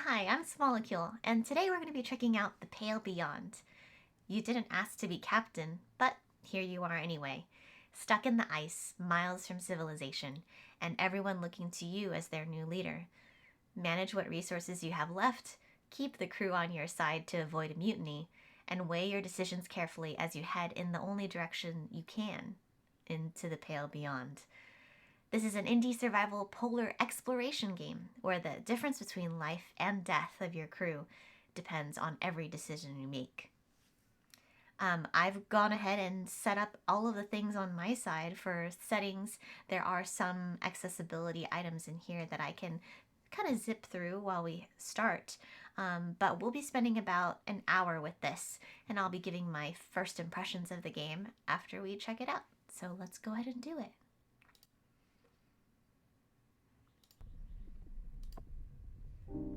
Hi, I'm Smolecule, and today we're going to be checking out the Pale Beyond. You didn't ask to be captain, but here you are anyway. Stuck in the ice, miles from civilization, and everyone looking to you as their new leader. Manage what resources you have left, keep the crew on your side to avoid a mutiny, and weigh your decisions carefully as you head in the only direction you can, into the Pale Beyond. This is an indie survival polar exploration game where the difference between life and death of your crew depends on every decision you make. I've gone ahead and set up all of the things on my side for settings. There are some accessibility items in here that I can kind of zip through while we start. But we'll be spending about an hour with this, and I'll be giving my first impressions of the game after we check it out. So let's go ahead and do it.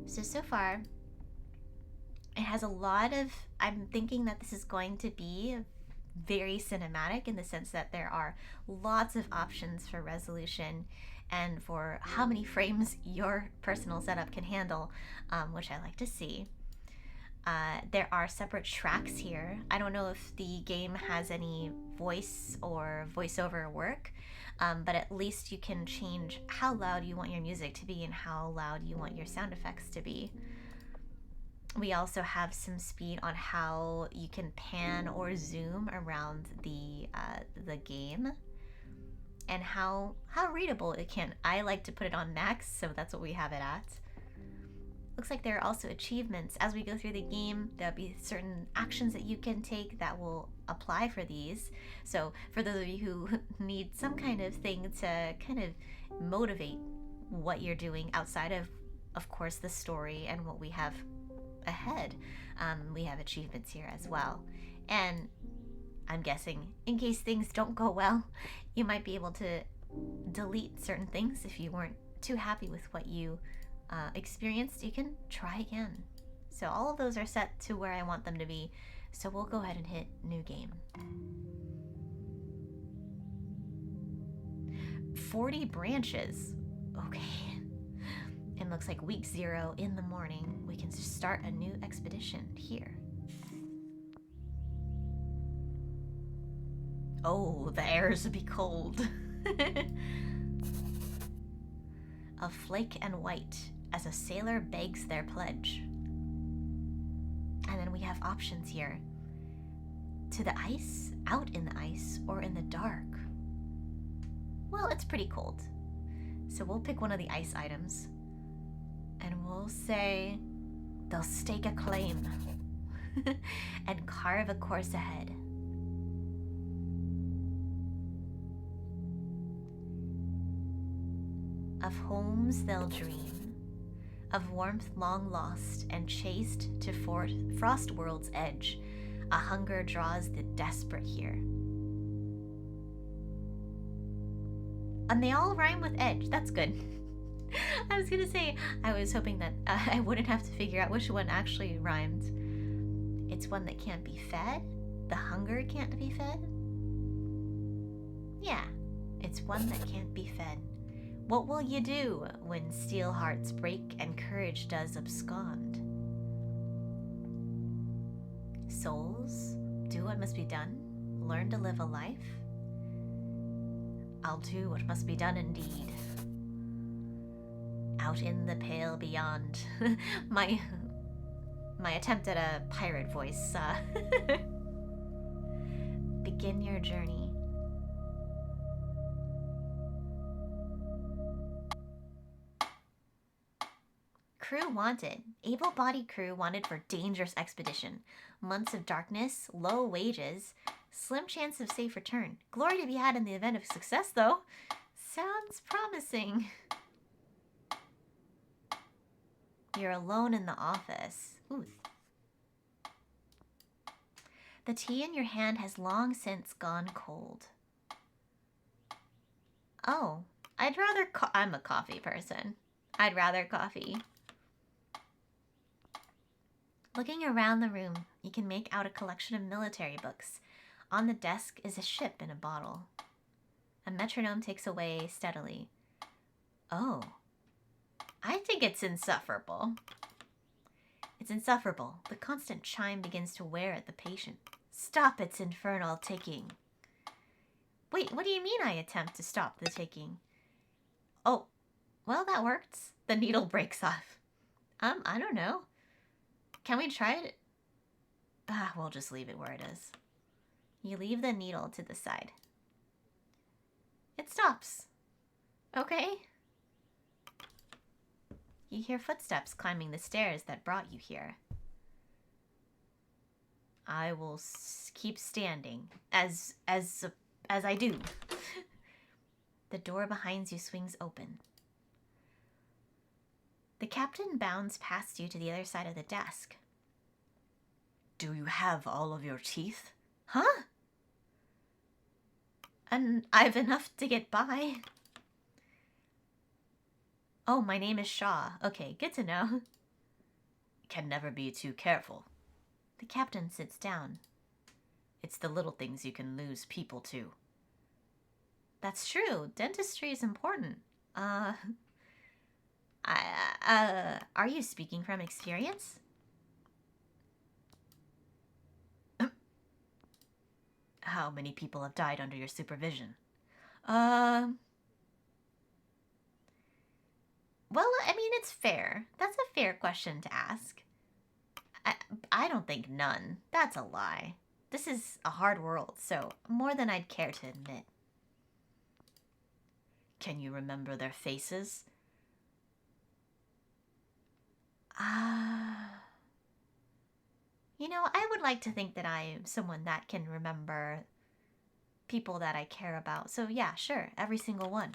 So far, it has a lot of. I'm thinking that this is going to be very cinematic in the sense that there are lots of options for resolution and for how many frames your personal setup can handle, which I like to see. There are separate tracks here. I don't know if the game has any voice or voiceover work, but at least you can change how loud you want your music to be and how loud you want your sound effects to be. We also have some speed on how you can pan or zoom around the game and how readable it can. I like to put it on max, so that's what we have it at. Looks like there are also achievements. As we go through the game, there'll be certain actions that you can take that will apply for these. So for those of you who need some kind of thing to kind of motivate what you're doing outside of course, the story and what we have ahead, we have achievements here as well. And I'm guessing in case things don't go well, you might be able to delete certain things if you weren't too happy with what you experienced. You can try again. So all of those are set to where I want them to be. So we'll go ahead and hit new game. 40 branches. Okay. And looks like week 0 in the morning. We can start a new expedition here. Oh, the airs would be cold. A flake and white as a sailor begs their pledge. And then we have options here. To the ice, out in the ice, or in the dark. Well, it's pretty cold. So we'll pick one of the ice items. And we'll say they'll stake a claim and carve a course ahead. Of homes they'll dream, of warmth long lost and chased to frost world's edge. A hunger draws the desperate here. And they all rhyme with edge. That's good. I was gonna say, I was hoping that I wouldn't have to figure out which one actually rhymed. It's one that can't be fed. The hunger can't be fed. Yeah, it's one that can't be fed. What will you do when steel hearts break and courage does abscond? Souls, do what must be done. Learn to live a life. I'll do what must be done indeed. Out in the pale beyond. my attempt at a pirate voice. Begin your journey. Crew wanted. Able-bodied crew wanted for dangerous expedition. Months of darkness, low wages, slim chance of safe return. Glory to be had in the event of success, though. Sounds promising. You're alone in the office. Ooh. The tea in your hand has long since gone cold. Oh, I'd rather I'm a coffee person. I'd rather coffee. Looking around the room, you can make out a collection of military books. On the desk is a ship in a bottle. A metronome ticks away steadily. Oh, I think it's insufferable. It's insufferable. The constant chime begins to wear at the patient. Stop its infernal ticking. Wait, what do you mean I attempt to stop the ticking? Oh, well, that works. The needle breaks off. I don't know. Can we try it? We'll just leave it where it is. You leave the needle to the side. It stops. Okay. You hear footsteps climbing the stairs that brought you here. I will keep standing, as I do. The door behind you swings open. The captain bounds past you to the other side of the desk. Do you have all of your teeth? Huh? And I've enough to get by. Oh, my name is Shaw. Okay, good to know. Can never be too careful. The captain sits down. It's the little things you can lose people to. That's true. Dentistry is important. Are you speaking from experience? How many people have died under your supervision? Well, I mean, it's fair. That's a fair question to ask. I don't think none. That's a lie. This is a hard world, so more than I'd care to admit. Can you remember their faces? You know, I would like to think that I am someone that can remember people that I care about. So yeah, sure, every single one.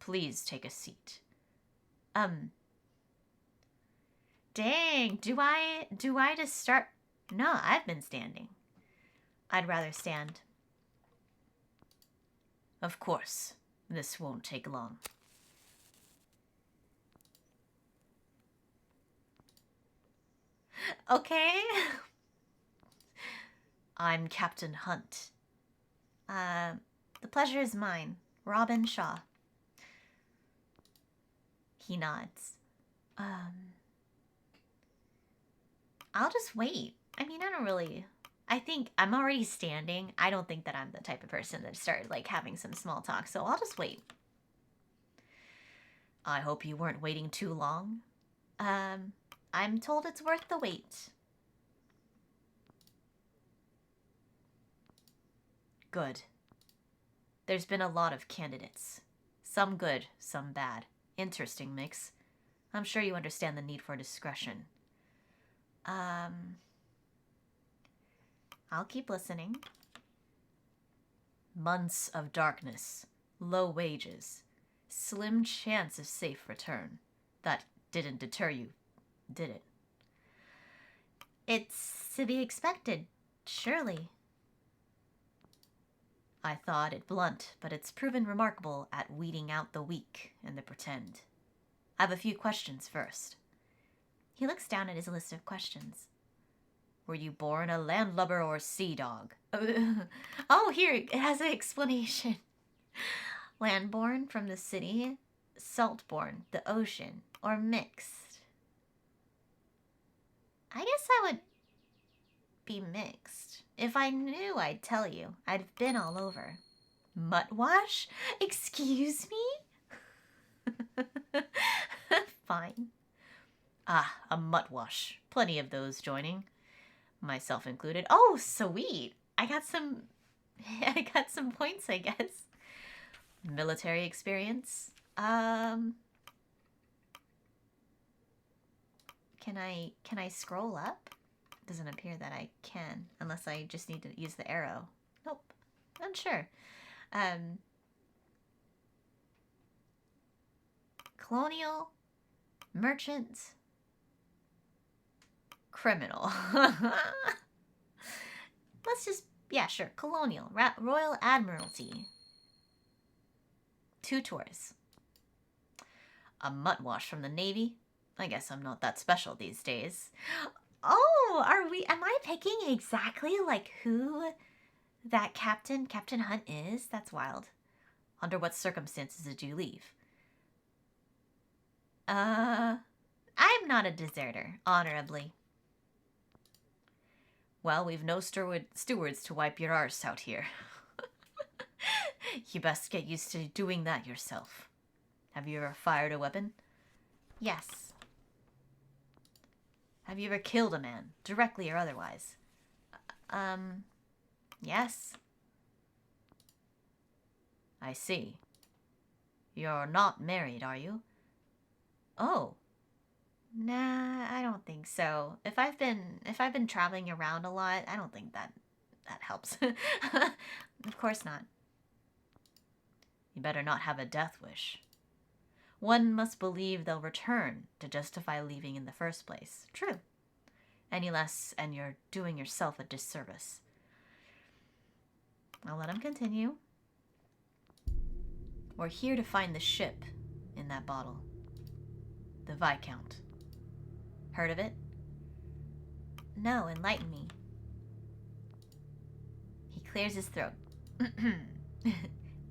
Please take a seat. Dang, do I just start? No, I've been standing. I'd rather stand. Of course, this won't take long. Okay. I'm Captain Hunt. The pleasure is mine. Robin Shaw. He nods. I'll just wait. I mean, I think I'm already standing. I don't think that I'm the type of person that started, like, having some small talk, so I'll just wait. I hope you weren't waiting too long. I'm told it's worth the wait. Good. There's been a lot of candidates. Some good, some bad. Interesting mix. I'm sure you understand the need for discretion. I'll keep listening. Months of darkness, low wages, slim chance of safe return. That didn't deter you, did it? It's to be expected, surely. I thought it blunt, but it's proven remarkable at weeding out the weak and the pretend. I have a few questions first. He looks down at his list of questions. Were you born a landlubber or sea dog? Oh, here, it has an explanation. Landborn from the city, saltborn, the ocean, or mixed. I guess I would be mixed. If I knew, I'd tell you. I'd been all over. Mutt-wash? Excuse me? Fine. A mutt-wash. Plenty of those joining. Myself included. Oh, sweet. I got some points, I guess. Military experience. Can I scroll up? Doesn't appear that I can, unless I just need to use the arrow. Nope. Unsure. Colonial, merchant, criminal. Let's just, yeah, sure. Colonial, Royal Admiralty. 2 tours. A mutt-wash from the Navy. I guess I'm not that special these days. Oh, am I picking exactly like who that Captain Hunt is? That's wild. Under what circumstances did you leave? I'm not a deserter, honorably. Well, we've no stewards to wipe your arse out here. You best get used to doing that yourself. Have you ever fired a weapon? Yes. Have you ever killed a man, directly or otherwise? Yes. I see. You're not married, are you? Oh. Nah, I don't think so. If I've been traveling around a lot, I don't think that helps. Of course not. You better not have a death wish. One must believe they'll return to justify leaving in the first place. True. Any less, and you're doing yourself a disservice. I'll let him continue. We're here to find the ship in that bottle. The Viscount. Heard of it? No, enlighten me. He clears his throat.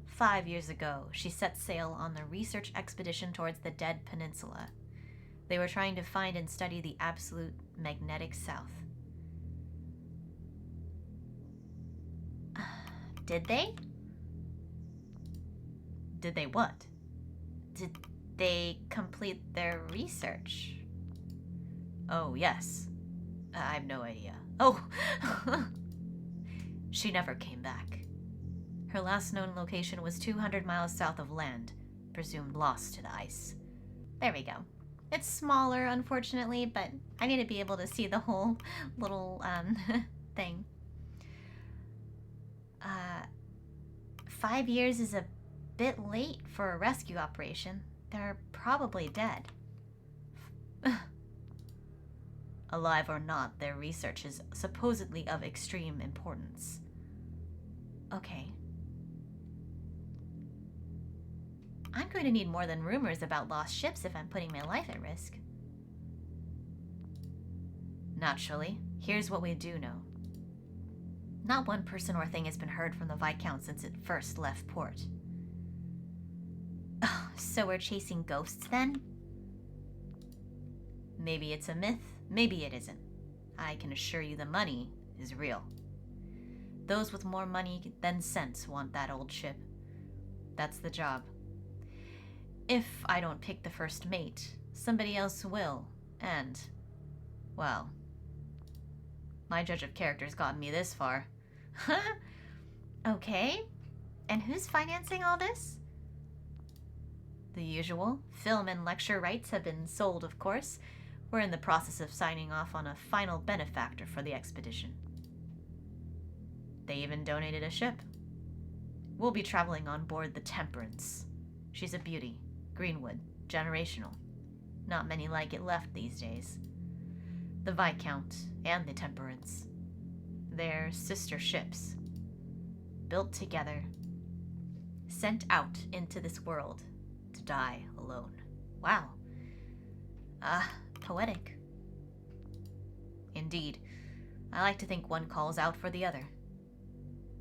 5 years ago, she set sail on the research expedition towards the Dead Peninsula. They were trying to find and study the absolute magnetic south. Did they? Did they what? Did they complete their research? Oh, yes. I've no idea. Oh! She never came back. Her last known location was 200 miles south of land, presumed lost to the ice. There we go. It's smaller, unfortunately, but I need to be able to see the whole little thing. 5 years is a bit late for a rescue operation. They're probably dead. Alive or not, their research is supposedly of extreme importance. Okay. I'm going to need more than rumors about lost ships if I'm putting my life at risk. Naturally. Here's what we do know. Not one person or thing has been heard from the Viscount since it first left port. Oh, so we're chasing ghosts then? Maybe it's a myth, maybe it isn't. I can assure you the money is real. Those with more money than sense want that old ship. That's the job. If I don't pick the first mate, somebody else will, and, well, my judge of character's gotten me this far. Okay. And who's financing all this? The usual. Film and lecture rights have been sold, of course. We're in the process of signing off on a final benefactor for the expedition. They even donated a ship. We'll be traveling on board the Temperance. She's a beauty. Greenwood. Generational. Not many like it left these days. The Viscount and the Temperance. They're sister ships. Built together. Sent out into this world to die alone. Wow. Poetic. Indeed. I like to think one calls out for the other.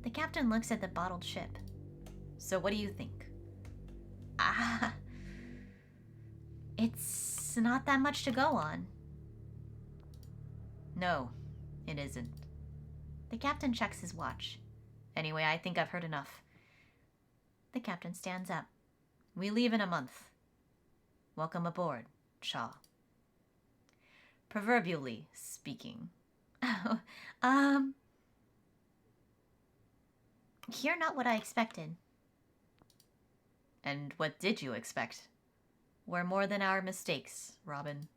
The captain looks at the bottled ship. So what do you think? It's not that much to go on. No, it isn't. The captain checks his watch. Anyway, I think I've heard enough. The captain stands up. We leave in a month. Welcome aboard, Shaw. Proverbially speaking. You're not what I expected. And what did you expect? We're more than our mistakes, Robin.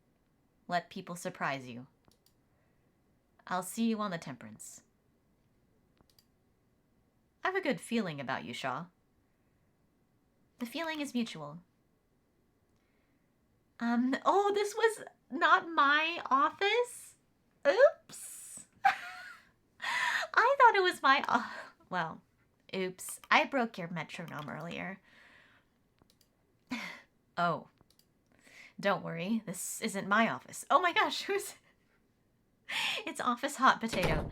Let people surprise you. I'll see you on the Temperance. I have a good feeling about you, Shaw. The feeling is mutual. Oh, this was not my office? Oops. I thought it was my, well, oops. I broke your metronome earlier. Oh. Don't worry, this isn't my office. Oh my gosh, who's... It's Office Hot Potato.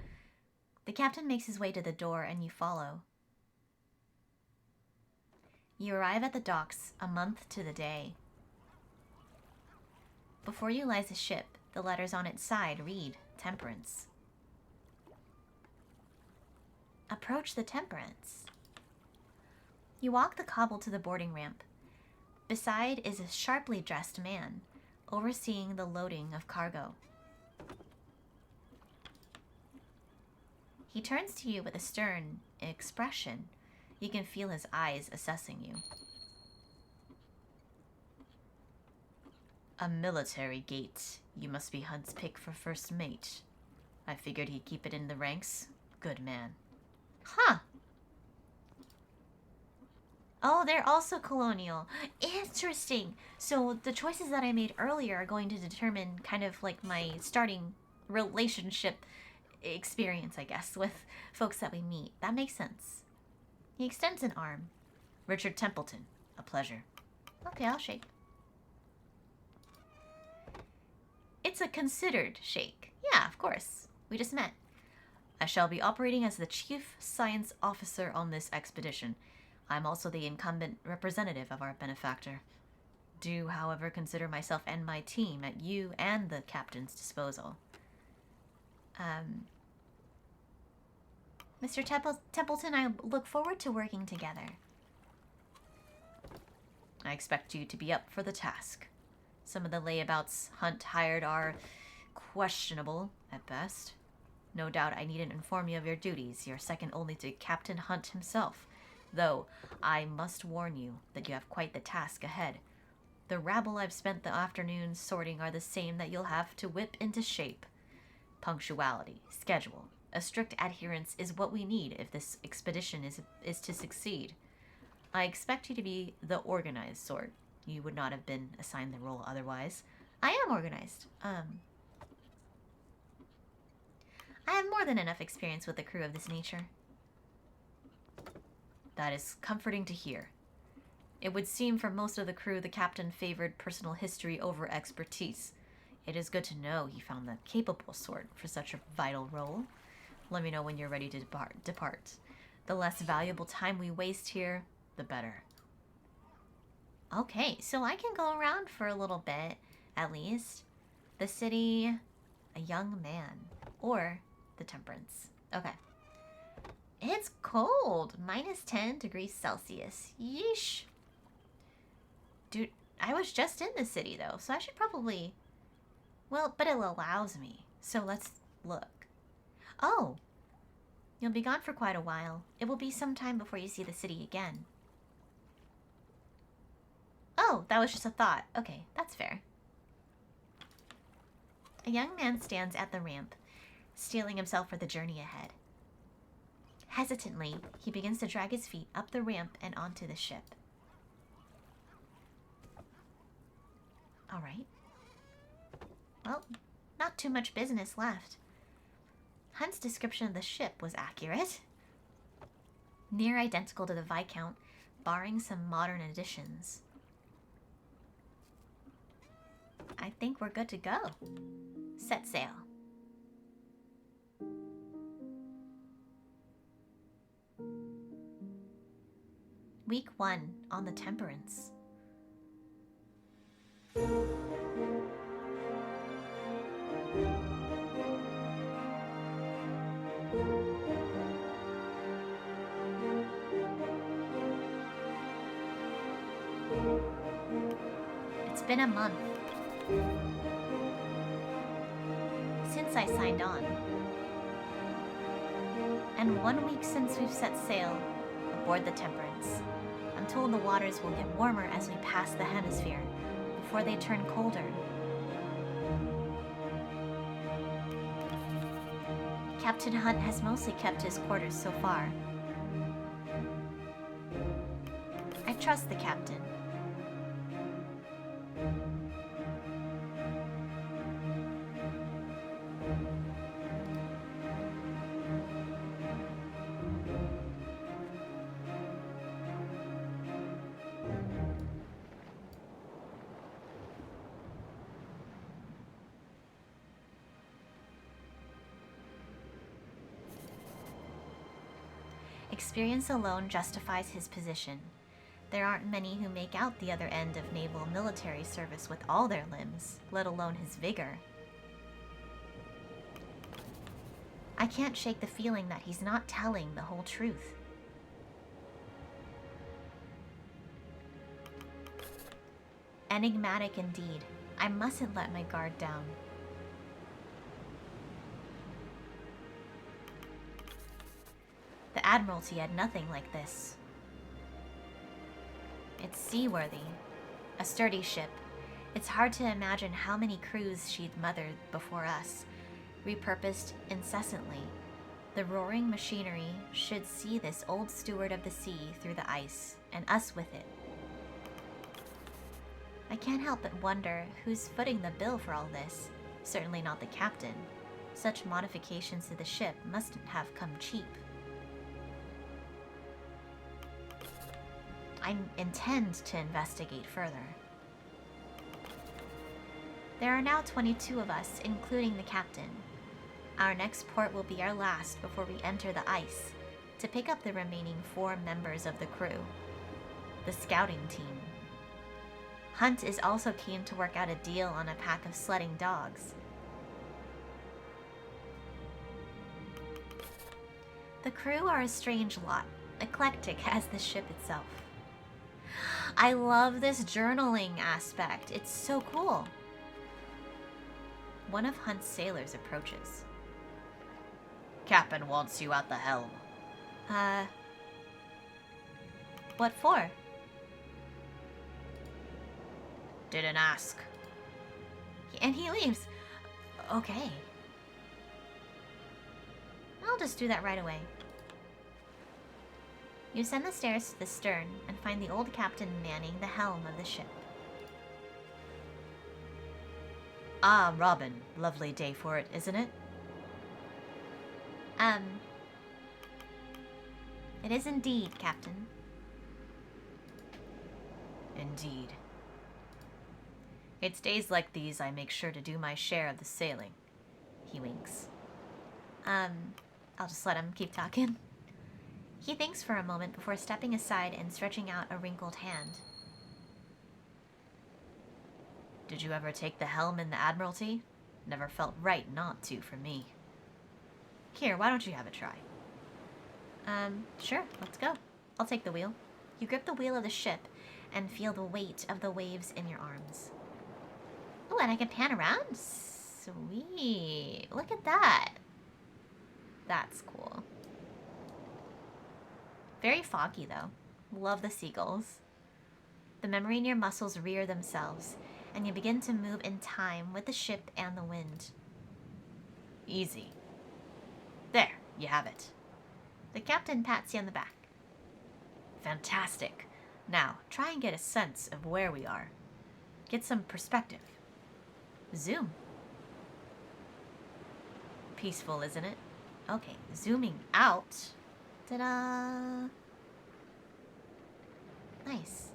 The captain makes his way to the door and you follow. You arrive at the docks a month to the day. Before you lies a ship. The letters on its side read Temperance. Approach the Temperance. You walk the cobble to the boarding ramp. Beside is a sharply dressed man, overseeing the loading of cargo. He turns to you with a stern expression. You can feel his eyes assessing you. A military gate. You must be Hunt's pick for first mate. I figured he'd keep it in the ranks. Good man. Huh. Oh, they're also colonial. Interesting. So the choices that I made earlier are going to determine kind of like my starting relationship experience, I guess, with folks that we meet. That makes sense. He extends an arm. Richard Templeton. A pleasure. Okay, I'll shake. It's a considered shake. Yeah, of course. We just met. I shall be operating as the Chief Science Officer on this expedition. I'm also the incumbent representative of our benefactor. Do, however, consider myself and my team at you and the captain's disposal. Mr. Templeton, I look forward to working together. I expect you to be up for the task. Some of the layabouts Hunt hired are questionable at best. No doubt I needn't inform you of your duties. You're second only to Captain Hunt himself. Though, I must warn you that you have quite the task ahead. The rabble I've spent the afternoon sorting are the same that you'll have to whip into shape. Punctuality, schedule, a strict adherence is what we need if this expedition is to succeed. I expect you to be the organized sort. You would not have been assigned the role otherwise. I am organized. I have more than enough experience with a crew of this nature. That is comforting to hear. It would seem for most of the crew the captain favored personal history over expertise. It is good to know he found the capable sort for such a vital role. Let me know when you're ready to depart. The less valuable time we waste here, the better. Okay, so I can go around for a little bit, at least. The city, a young man, or the Temperance. Okay. It's cold. -10 degrees Celsius. Yeesh. Dude, I was just in the city, though, so I should probably... Well, but it allows me. So let's look. Oh. You'll be gone for quite a while. It will be some time before you see the city again. Oh, that was just a thought. Okay, that's fair. A young man stands at the ramp, steeling himself for the journey ahead. Hesitantly, he begins to drag his feet up the ramp and onto the ship. All right. Well, not too much business left. Hunt's description of the ship was accurate. Near identical to the Viscount, barring some modern additions. I think we're good to go. Set sail. Week 1 on the Temperance. It's been a month since I signed on, and 1 week since we've set sail aboard the Temperance. I'm told the waters will get warmer as we pass the hemisphere, before they turn colder. Captain Hunt has mostly kept his quarters so far. I trust the captain. Experience alone justifies his position. There aren't many who make out the other end of naval military service with all their limbs, let alone his vigor. I can't shake the feeling that he's not telling the whole truth. Enigmatic indeed. I mustn't let my guard down. The Admiralty had nothing like this. It's seaworthy. A sturdy ship. It's hard to imagine how many crews she'd mothered before us, repurposed incessantly. The roaring machinery should see this old steward of the sea through the ice, and us with it. I can't help but wonder who's footing the bill for all this. Certainly not the captain. Such modifications to the ship mustn't have come cheap. I intend to investigate further. There are now 22 of us, including the captain. Our next port will be our last before we enter the ice, to pick up the remaining 4 members of the crew. The scouting team. Hunt is also keen to work out a deal on a pack of sledding dogs. The crew are a strange lot, eclectic as the ship itself. I love this journaling aspect. It's so cool. One of Hunt's sailors approaches. Captain wants you at the helm. What for? Didn't ask. And he leaves. Okay. I'll just do that right away. You ascend the stairs to the stern and find the old captain manning the helm of the ship. Ah, Robin. Lovely day for it, isn't it? It is indeed, Captain. Indeed. It's days like these I make sure to do my share of the sailing. He winks. I'll just let him keep talking. He thinks for a moment before stepping aside and stretching out a wrinkled hand. Did you ever take the helm in the Admiralty? Never felt right not to for me. Here, why don't you have a try? Sure, let's go. I'll take the wheel. You grip the wheel of the ship and feel the weight of the waves in your arms. Oh, and I can pan around? Sweet. Look at that. That's cool. Very foggy, though. Love the seagulls. The memory in your muscles rear themselves, and you begin to move in time with the ship and the wind. Easy. There, you have it. The captain pats you on the back. Fantastic. Now, try and get a sense of where we are. Get some perspective. Zoom. Peaceful, isn't it? Okay, zooming out. Ta-da! Nice.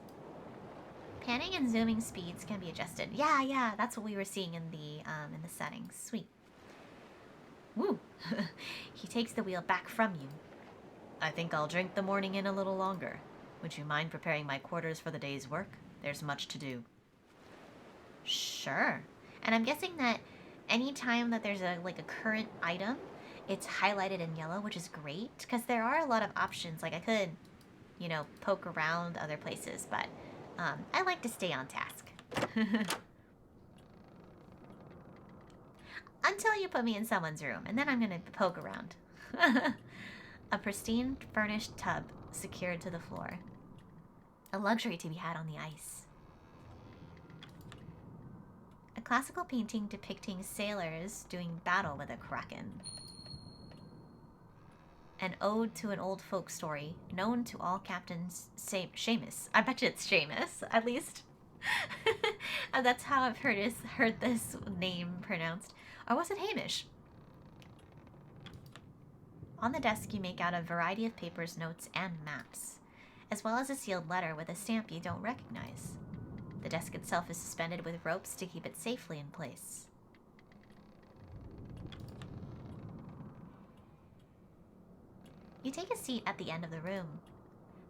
Panning and zooming speeds can be adjusted. Yeah, that's what we were seeing in the settings. Sweet. Woo! He takes the wheel back from you. I think I'll drink the morning in a little longer. Would you mind preparing my quarters for the day's work? There's much to do. Sure. And I'm guessing that any time that there's a current item, it's highlighted in yellow, which is great, because there are a lot of options. Like I could, poke around other places, but I like to stay on task. Until you put me in someone's room, and then I'm gonna poke around. A pristine furnished tub secured to the floor. A luxury to be had on the ice. A classical painting depicting sailors doing battle with a kraken. An ode to an old folk story known to all captains. Seamus. I bet you it's Seamus, at least. That's how I've heard this name pronounced. Or was it Hamish? On the desk, you make out a variety of papers, notes, and maps, as well as a sealed letter with a stamp you don't recognize. The desk itself is suspended with ropes to keep it safely in place. You take a seat at the end of the room.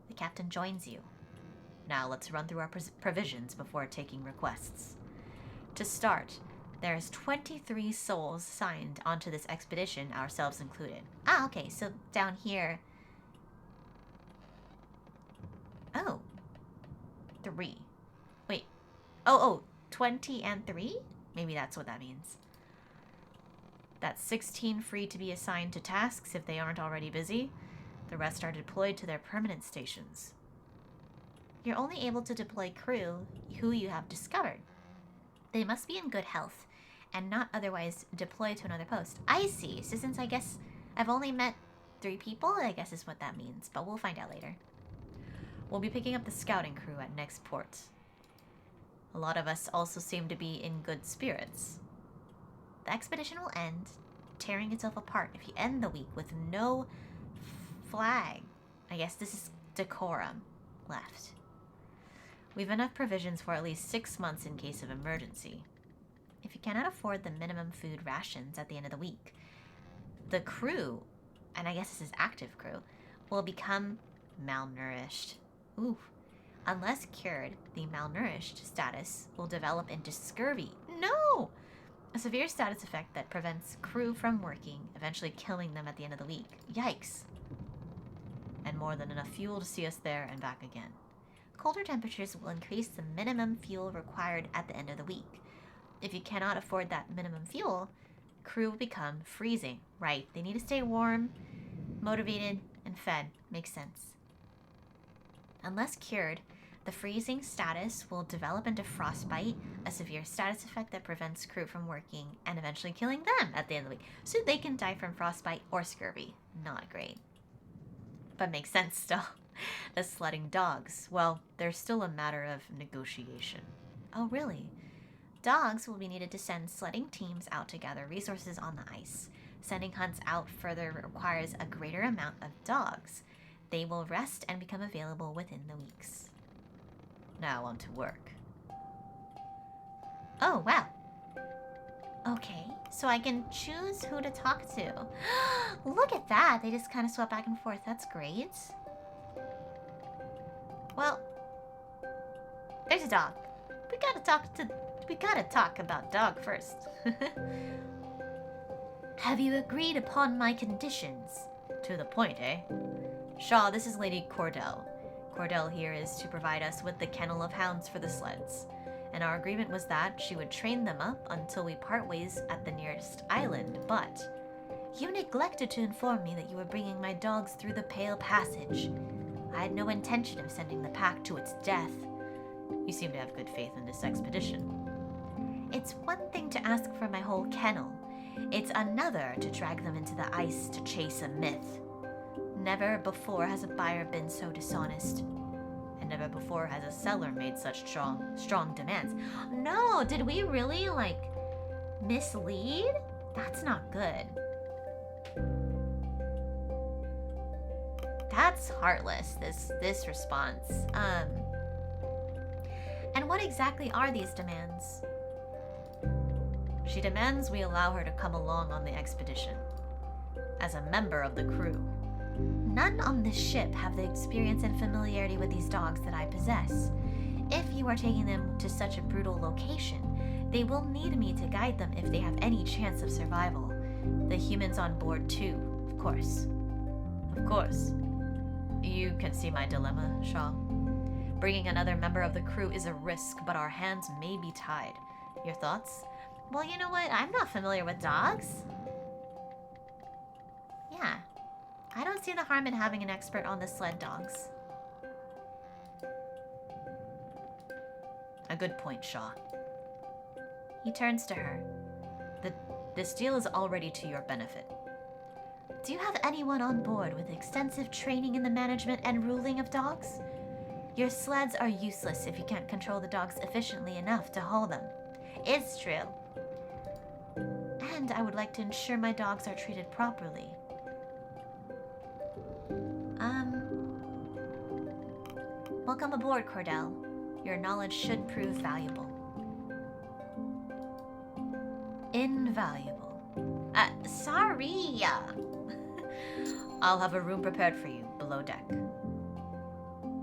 The captain joins you. Now let's run through our provisions before taking requests. To start, there's 23 souls signed onto this expedition, ourselves included. Ah, okay, so down here. Oh. 3. Wait. Oh, 20 and 3? Maybe that's what that means. That's 16 free to be assigned to tasks if they aren't already busy. The rest are deployed to their permanent stations. You're only able to deploy crew who you have discovered. They must be in good health and not otherwise deployed to another post. I see. So since I guess I've only met 3 people, I guess is what that means, but we'll find out later. We'll be picking up the scouting crew at next port. A lot of us also seem to be in good spirits. The expedition will end, tearing itself apart if you end the week with no flag. I guess this is decorum left. We've enough provisions for at least 6 months in case of emergency. If you cannot afford the minimum food rations at the end of the week, the crew, and I guess this is active crew, will become malnourished. Ooh. Unless cured, the malnourished status will develop into scurvy. No! A severe status effect that prevents crew from working, eventually killing them at the end of the week. Yikes. And more than enough fuel to see us there and back again. Colder temperatures will increase the minimum fuel required at the end of the week. If you cannot afford that minimum fuel, crew will become freezing. Right, they need to stay warm, motivated, and fed. Makes sense. Unless cured, the freezing status will develop into frostbite, a severe status effect that prevents crew from working and eventually killing them at the end of the week. So they can die from frostbite or scurvy. Not great. But makes sense still. The sledding dogs, well, there's still a matter of negotiation. Oh, really? Dogs will be needed to send sledding teams out to gather resources on the ice. Sending hunts out further requires a greater amount of dogs. They will rest and become available within the weeks. Now on to work. Oh, wow. Okay, so I can choose who to talk to. Look at that. They just kind of swap back and forth. That's great. Well, there's a dog. We gotta talk about dog first. Have you agreed upon my conditions? To the point, eh? Shaw, this is Lady Cordell. Cordell here is to provide us with the kennel of hounds for the sleds. And our agreement was that she would train them up until we part ways at the nearest island, but... You neglected to inform me that you were bringing my dogs through the Pale Passage. I had no intention of sending the pack to its death. You seem to have good faith in this expedition. It's one thing to ask for my whole kennel. It's another to drag them into the ice to chase a myth. Never before has a buyer been so dishonest. And never before has a seller made such strong demands. No, did we really, mislead? That's not good. That's heartless, this response. And what exactly are these demands? She demands we allow her to come along on the expedition. As a member of the crew. None on this ship have the experience and familiarity with these dogs that I possess. If you are taking them to such a brutal location, they will need me to guide them if they have any chance of survival. The humans on board too, of course. Of course. You can see my dilemma, Shaw. Bringing another member of the crew is a risk, but our hands may be tied. Your thoughts? Well, you know what? I'm not familiar with dogs. Yeah. I don't see the harm in having an expert on the sled dogs. A good point, Shaw. He turns to her. This deal is already to your benefit. Do you have anyone on board with extensive training in the management and ruling of dogs? Your sleds are useless if you can't control the dogs efficiently enough to haul them. It's true. And I would like to ensure my dogs are treated properly. Welcome aboard, Cordell. Your knowledge should prove valuable. Invaluable. Sorry. I'll have a room prepared for you below deck.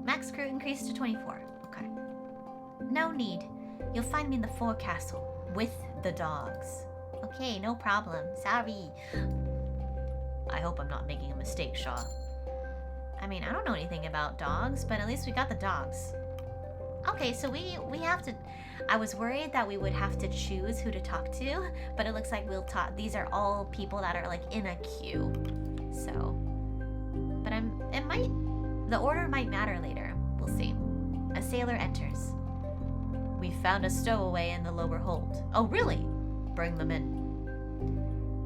Max crew increased to 24. No need. You'll find me in the forecastle with the dogs. Okay, no problem. Sorry. I hope I'm not making a mistake, Shaw. I mean, I don't know anything about dogs, but at least we got the dogs. Okay, so we have to. I was worried that we would have to choose who to talk to, but it looks like we'll talk. These are all people that are like in a queue. So, but it might. The order might matter later. We'll see. A sailor enters. We found a stowaway in the lower hold. Oh, really? Bring them in.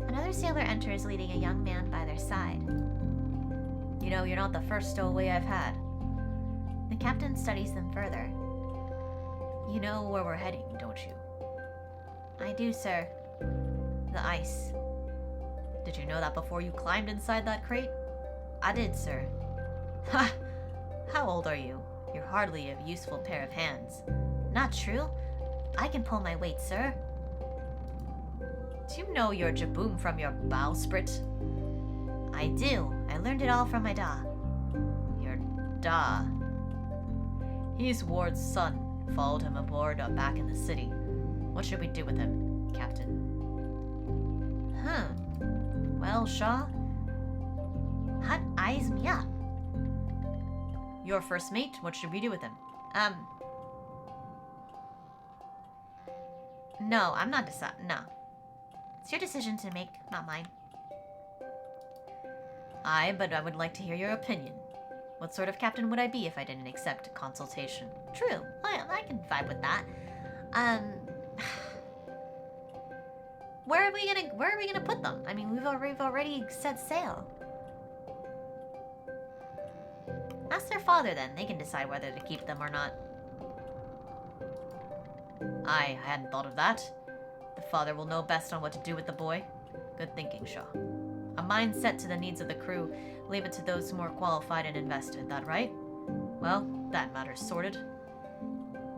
Another sailor enters, leading a young man by their side. You know, you're not the first stowaway I've had. The captain studies them further. You know where we're heading, don't you? I do, sir. The ice. Did you know that before you climbed inside that crate? I did, sir. Ha! How old are you? You're hardly a useful pair of hands. Not true. I can pull my weight, sir. Do you know your jaboom from your bowsprit? I do. I learned it all from my da. Your da. He's Ward's son. Followed him aboard back in the city. What should we do with him, Captain? Well, Shaw, hut eyes me up. Your first mate, what should we do with him? No, I'm not no. It's your decision to make, not mine. Aye, but I would like to hear your opinion. What sort of captain would I be if I didn't accept consultation? True. I can vibe with that. Where are we gonna put them? I mean, we've already set sail. Ask their father then. They can decide whether to keep them or not. I hadn't thought of that. The father will know best on what to do with the boy. Good thinking, Shaw. A mind set to the needs of the crew. Leave it to those more qualified and invested, that right? Well, that matter's sorted.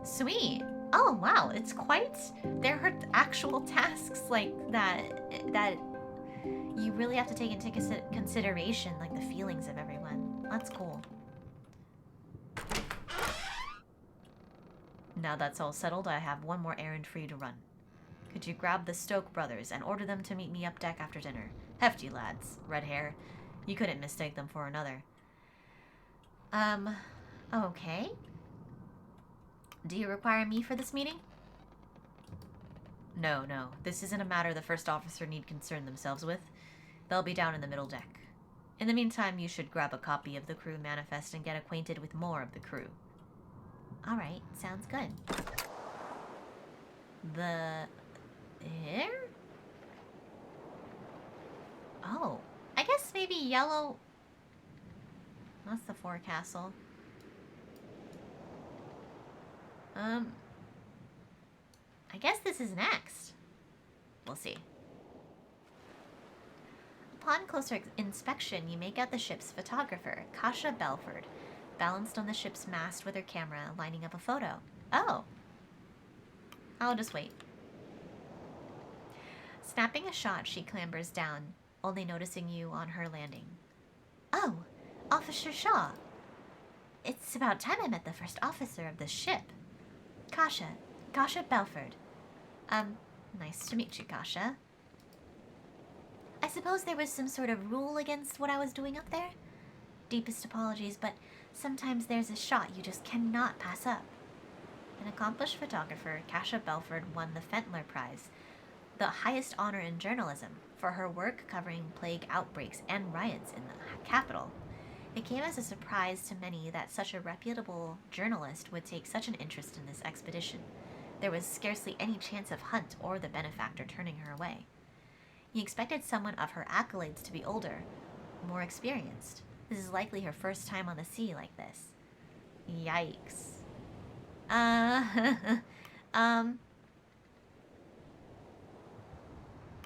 Sweet. Oh wow, it's quite. There are actual tasks like that you really have to take into consideration, like the feelings of everyone. That's cool. Now that's all settled, I have one more errand for you to run. Could you grab the Stoke brothers and order them to meet me up deck after dinner? Hefty lads, red hair. You couldn't mistake them for another. Okay. Do you require me for this meeting? No. This isn't a matter the first officer need concern themselves with. They'll be down in the middle deck. In the meantime, you should grab a copy of the crew manifest and get acquainted with more of the crew. Alright, sounds good. The... air? Oh, I guess maybe yellow... That's the forecastle. I guess this is next. We'll see. Upon closer inspection, you make out the ship's photographer, Kasha Belford, balanced on the ship's mast with her camera, lining up a photo. Oh. I'll just wait. Snapping a shot, she clambers down, only noticing you on her landing. Oh, Officer Shaw. It's about time I met the first officer of this ship. Kasha Belford. Nice to meet you, Kasha. I suppose there was some sort of rule against what I was doing up there? Deepest apologies, but sometimes there's a shot you just cannot pass up. An accomplished photographer, Kasha Belford won the Fentler Prize, the highest honor in journalism, for her work covering plague outbreaks and riots in the capital. It came as a surprise to many that such a reputable journalist would take such an interest in this expedition. There was scarcely any chance of Hunt or the benefactor turning her away. He expected someone of her accolades to be older, more experienced. This is likely her first time on the sea like this. Yikes.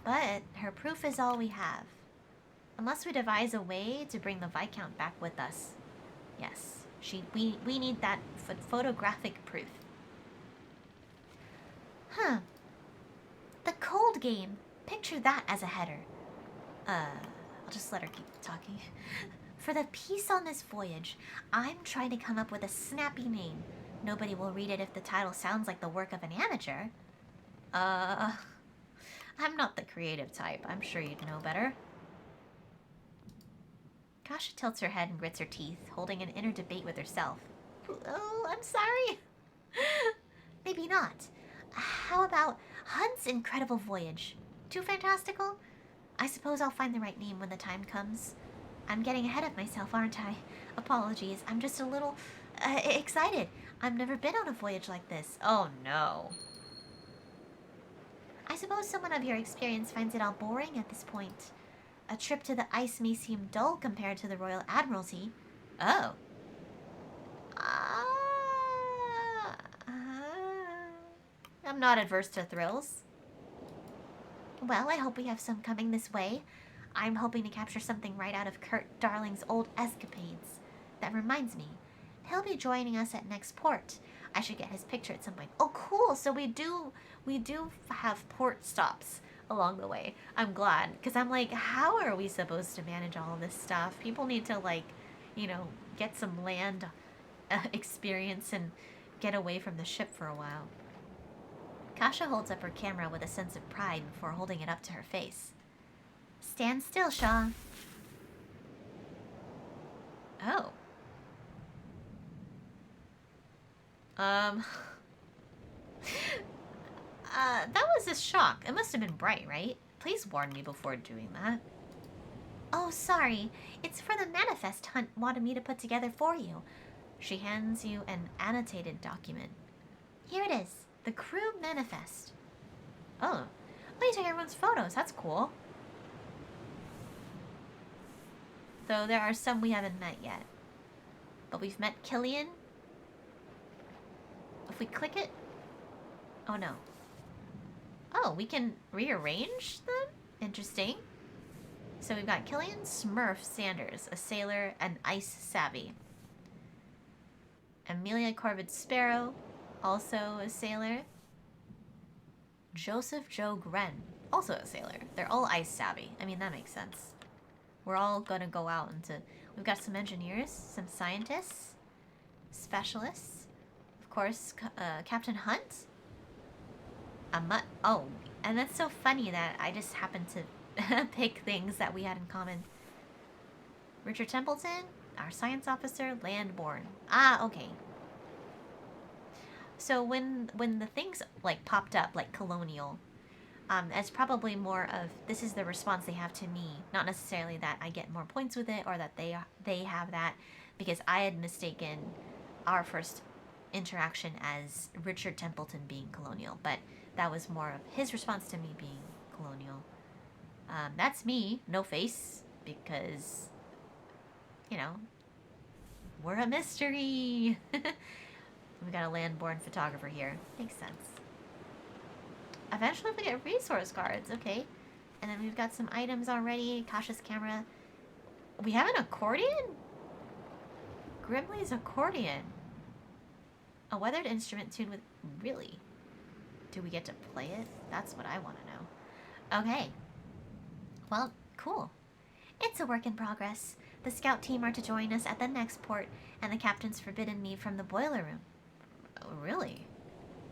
But her proof is all we have. Unless we devise a way to bring the Viscount back with us. Yes, we need that photographic proof. Huh. The cold game. Picture that as a header. I'll just let her keep talking. For the piece on this voyage, I'm trying to come up with a snappy name. Nobody will read it if the title sounds like the work of an amateur. Uh, I'm not the creative type. I'm sure you'd know better. Kasha tilts her head and grits her teeth, holding an inner debate with herself. Oh, I'm sorry. Maybe not. How about Hunt's Incredible Voyage? Too fantastical? I suppose I'll find the right name when the time comes. I'm getting ahead of myself, aren't I? Apologies, I'm just a little excited. I've never been on a voyage like this. Oh no. I suppose someone of your experience finds it all boring at this point. A trip to the ice may seem dull compared to the Royal Admiralty. Oh. Ah, I'm not adverse to thrills. well, I hope we have some coming this way. I'm hoping to capture something right out of Kurt Darling's old escapades. That reminds me, he'll be joining us at next port. I should get his picture at some point. Oh, cool! So we do have port stops along the way. I'm glad, because I'm like, how are we supposed to manage all this stuff? People need to, like, get some land experience and get away from the ship for a while. Kasha holds up her camera with a sense of pride before holding it up to her face. Stand still, Shaw. Oh. That was a shock. It must have been bright, right? Please warn me before doing that. Oh, sorry. It's for the manifest Hunt wanted me to put together for you. She hands you an annotated document. Here it is. The crew manifest. Oh. Well, you take everyone's photos. That's cool. Though there are some we haven't met yet. But we've met Killian. If we click it... Oh, no. Oh, we can rearrange them? Interesting. So we've got Killian Smurf Sanders, a sailor and ice savvy. Amelia Corbett Sparrow, also a sailor. Joseph Joe Gren, also a sailor. They're all ice savvy. I mean, that makes sense. We're all gonna go out into... We've got some engineers, some scientists, specialists. Of course, Captain Hunt. Oh, and that's so funny that I just happened to pick things that we had in common. Richard Templeton, our science officer, landborn. Ah, okay. So when the things like popped up, like colonial, it's probably more of this is the response they have to me, not necessarily that I get more points with it or that they have that, because I had mistaken our first interaction as Richard Templeton being colonial, but that was more of his response to me being colonial. That's me, no face, because, we're a mystery. We got a landborn photographer here. Makes sense. Eventually we get resource cards, okay. And then we've got some items already. Kasha's camera. We have an accordion? Grimley's accordion. A weathered instrument tuned with... Really? Do we get to play it? That's what I want to know. Okay. Well, cool. It's a work in progress. The scout team are to join us at the next port, and the captain's forbidden me from the boiler room. Oh, really?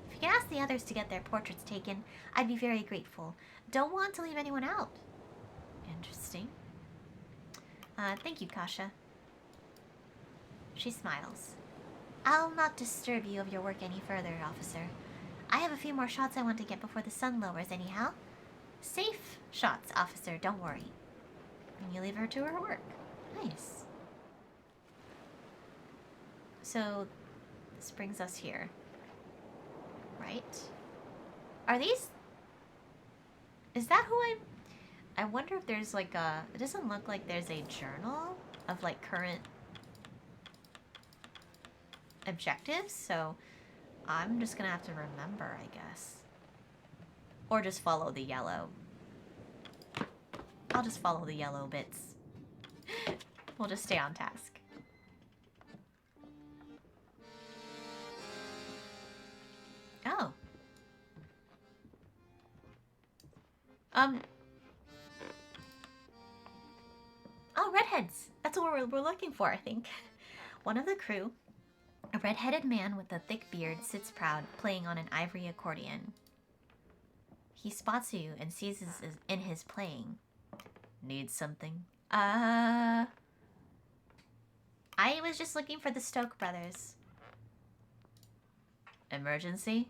If you can ask the others to get their portraits taken, I'd be very grateful. Don't want to leave anyone out. Interesting. Thank you, Kasha. She smiles. I'll not disturb you of your work any further, officer. I have a few more shots I want to get before the sun lowers anyhow. Safe shots, officer, don't worry. And you leave her to her work. Nice. So, this brings us here. Right? Are these... Is that who I wonder if there's like a... It doesn't look like there's a journal of like current objectives, so I'm just gonna have to remember, I guess. Or just follow the yellow. I'll just follow the yellow bits. We'll just stay on task. Oh. Oh, redheads. That's what we're looking for, I think. One of the crew A red-headed man with a thick beard sits proud, playing on an ivory accordion. He spots you and seizes in his playing. Need something? I was just looking for the Stoke brothers. Emergency?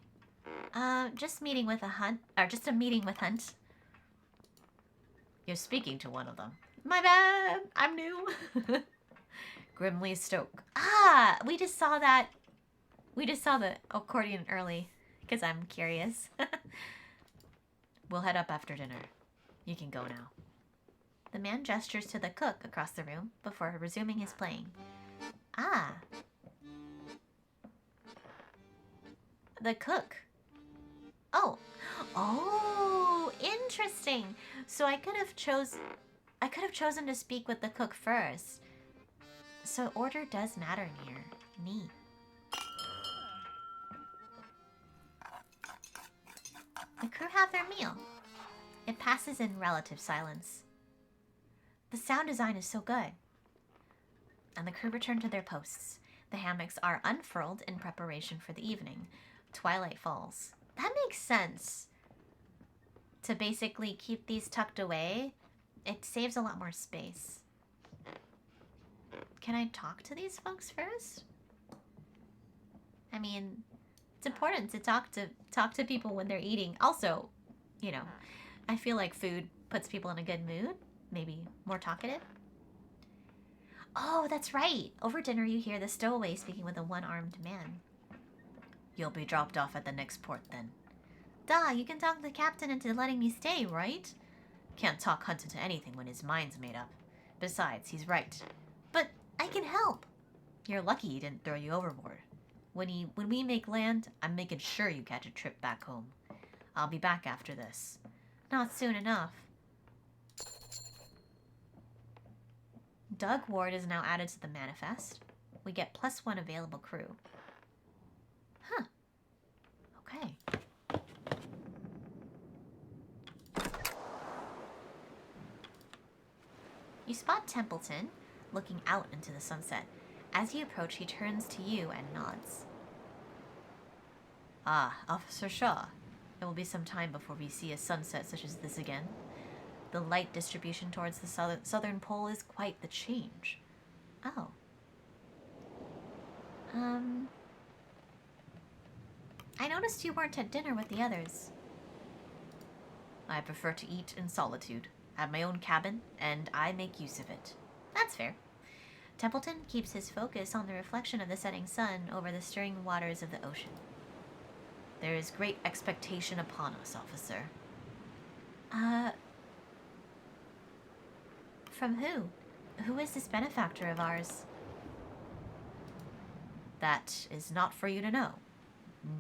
Just meeting with a hunt, or just a meeting with Hunt. You're speaking to one of them. My bad, I'm new. Grimly Stoke. Ah, we just saw that. We just saw the accordion early, because I'm curious. We'll head up after dinner. You can go now. The man gestures to the cook across the room before resuming his playing. Ah. The cook. Oh. Oh, interesting. So I could have chosen to speak with the cook first. So order does matter here. Neat. The crew have their meal. It passes in relative silence. The sound design is so good. And the crew return to their posts. The hammocks are unfurled in preparation for the evening. Twilight falls. That makes sense. To basically keep these tucked away, it saves a lot more space. Can I talk to these folks first? I mean, it's important to talk to people when they're eating. Also, you know, I feel like food puts people in a good mood. Maybe more talkative. Oh, that's right. Over dinner, you hear the stowaway speaking with a one-armed man. You'll be dropped off at the next port then. Duh, you can talk the captain into letting me stay, right? Can't talk Hunt into anything when his mind's made up. Besides, he's right. But I can help. You're lucky he didn't throw you overboard. When we make land, I'm making sure you catch a trip back home. I'll be back after this. Not soon enough. Doug Ward is now added to the manifest. We get +1 available crew. Huh. Okay. You spot Templeton looking out into the sunset. As you approach, he turns to you and nods. Ah, Officer Shaw. It will be some time before we see a sunset such as this again. The light distribution towards the southern pole is quite the change. Oh. I noticed you weren't at dinner with the others. I prefer to eat in solitude. I have my own cabin, and I make use of it. That's fair. Templeton keeps his focus on the reflection of the setting sun over the stirring waters of the ocean. There is great expectation upon us, officer. From who? Who is this benefactor of ours? That is not for you to know.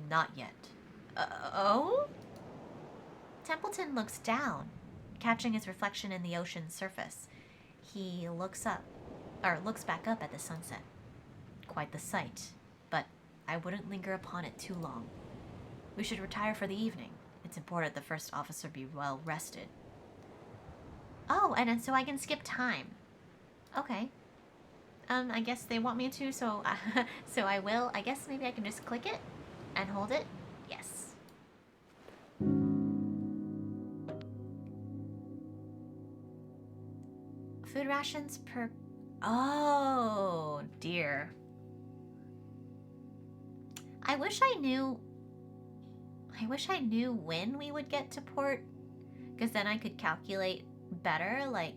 Not yet. Oh? Templeton looks down, catching his reflection in the ocean's surface. He looks back up at the sunset. Quite the sight, but I wouldn't linger upon it too long. We should retire for the evening. It's important the first officer be well rested. Oh, and so I can skip time. Okay. I guess they want me to, so so I will. I guess maybe I can just click it and hold it. Yes. Food rations per... Oh, dear. I wish I knew when we would get to port, because then I could calculate better, like,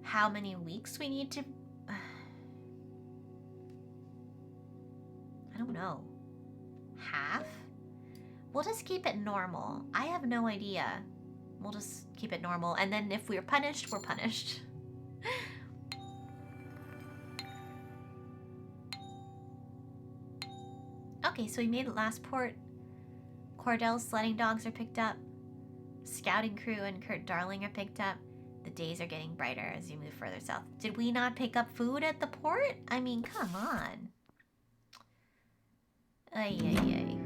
how many weeks we need to... I don't know. Half? We'll just keep it normal. I have no idea. We'll just keep it normal, and then if we're punished, we're punished. Okay, so we made it last port. Cordell's sledding dogs are picked up. Scouting crew and Kurt Darling are picked up. The days are getting brighter as you move further south. Did we not pick up food at the port? I mean, come on. Ay, ay, ay.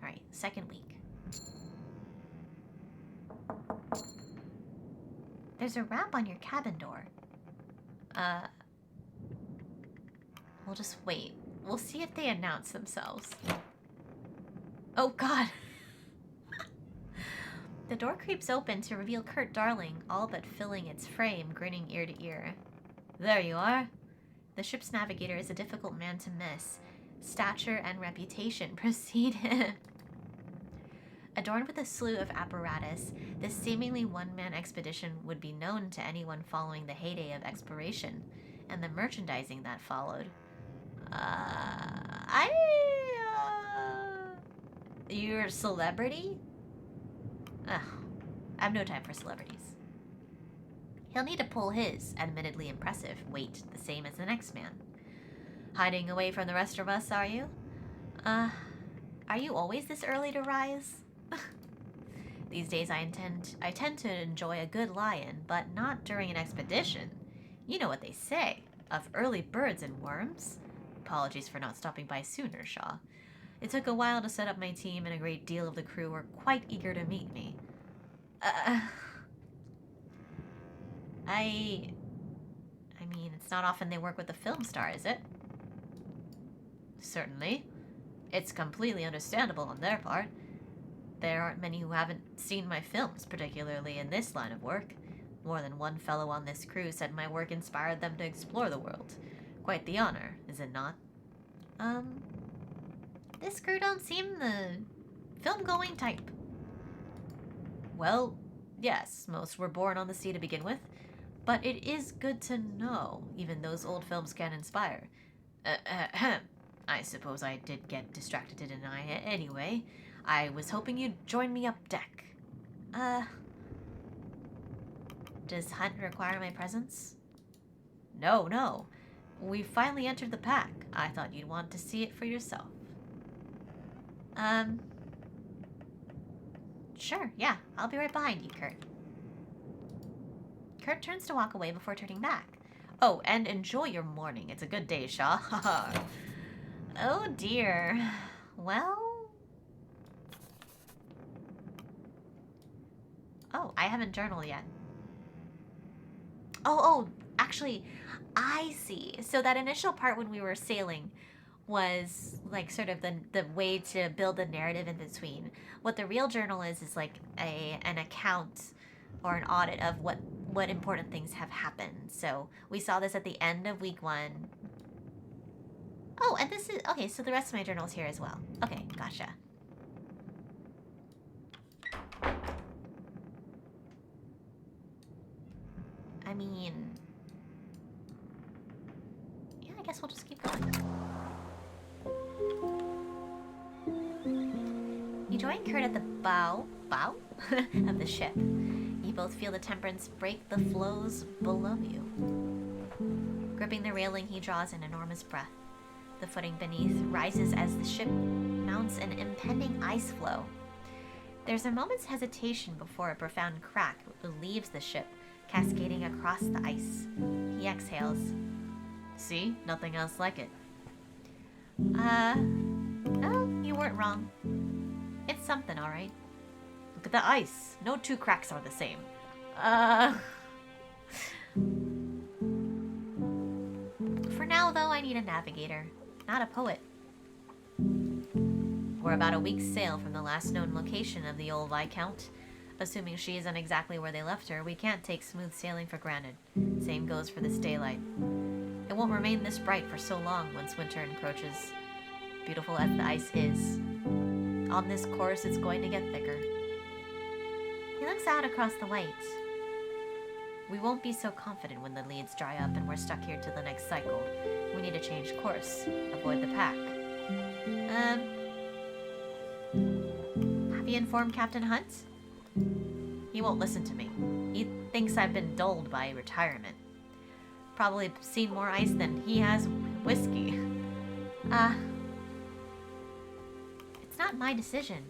Alright, second week. There's a rap on your cabin door. We'll just wait. We'll see if they announce themselves. Oh, God. The door creeps open to reveal Kurt Darling, all but filling its frame, grinning ear to ear. There you are. The ship's navigator is a difficult man to miss. Stature and reputation precede him. Adorned with a slew of apparatus, this seemingly one-man expedition would be known to anyone following the heyday of exploration, and the merchandising that followed. You're a celebrity? Ugh, I have no time for celebrities. He'll need to pull his, admittedly impressive, weight the same as the next man. Hiding away from the rest of us, are you? Are you always this early to rise? These days I tend to enjoy a good lie-in, but not during an expedition. You know what they say, of early birds and worms. Apologies for not stopping by sooner, Shaw. It took a while to set up my team, and a great deal of the crew were quite eager to meet me. I mean, it's not often they work with a film star, is it? Certainly. It's completely understandable on their part. There aren't many who haven't seen my films, particularly in this line of work. More than one fellow on this crew said my work inspired them to explore the world. Quite the honor, is it not? This crew don't seem the film-going type. Well, yes, most were born on the sea to begin with. But it is good to know, even those old films can inspire. I suppose I did get distracted, didn't I? Anyway, I was hoping you'd join me up deck. Does Hunt require my presence? No. We finally entered the pack. I thought you'd want to see it for yourself. Sure, yeah. I'll be right behind you, Kurt. Kurt turns to walk away before turning back. Oh, and enjoy your morning. It's a good day, Shaw. Oh, dear. Well... Oh, I haven't journaled yet. Oh, actually, I see. So that initial part when we were sailing was like sort of the way to build the narrative in between. What the real journal is like an account or an audit of what important things have happened. So we saw this at the end of week 1. Oh, and this is... Okay, so the rest of my journal's here as well. Okay, gotcha. I mean... Yeah, I guess we'll just keep going. You join Kurt at the bow of the ship. You both feel the Temperance break the floes below you. Gripping the railing, he draws an enormous breath. The footing beneath rises as the ship mounts an impending ice floe. There's a moment's hesitation before a profound crack leaves the ship, cascading across the ice. He exhales. See? Nothing else like it. No, you weren't wrong. It's something, alright. Look at the ice. No two cracks are the same. For now, though, I need a navigator, not a poet. We're about a week's sail from the last known location of the old Viscount. Assuming she isn't exactly where they left her, we can't take smooth sailing for granted. Same goes for this daylight. It won't remain this bright for so long once winter encroaches. Beautiful as the ice is, on this course it's going to get thicker. He looks out across the white. We won't be so confident when the leads dry up and we're stuck here till the next cycle. We need to change course, avoid the pack. Have you informed Captain Hunt? He won't listen to me. He thinks I've been dulled by retirement. Probably seen more ice than he has whiskey. It's not my decision.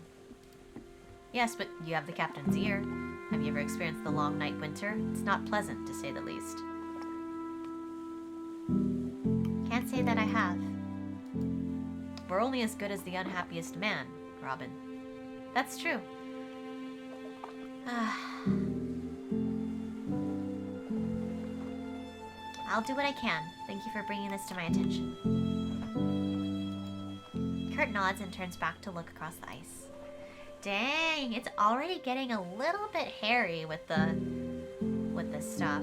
Yes, but you have the captain's ear. Have you ever experienced the long night winter? It's not pleasant, to say the least. Can't say that I have. We're only as good as the unhappiest man, Robin. That's true. I'll do what I can. Thank you for bringing this to my attention. Kurt nods and turns back to look across the ice. Dang, it's already getting a little bit hairy with the stuff.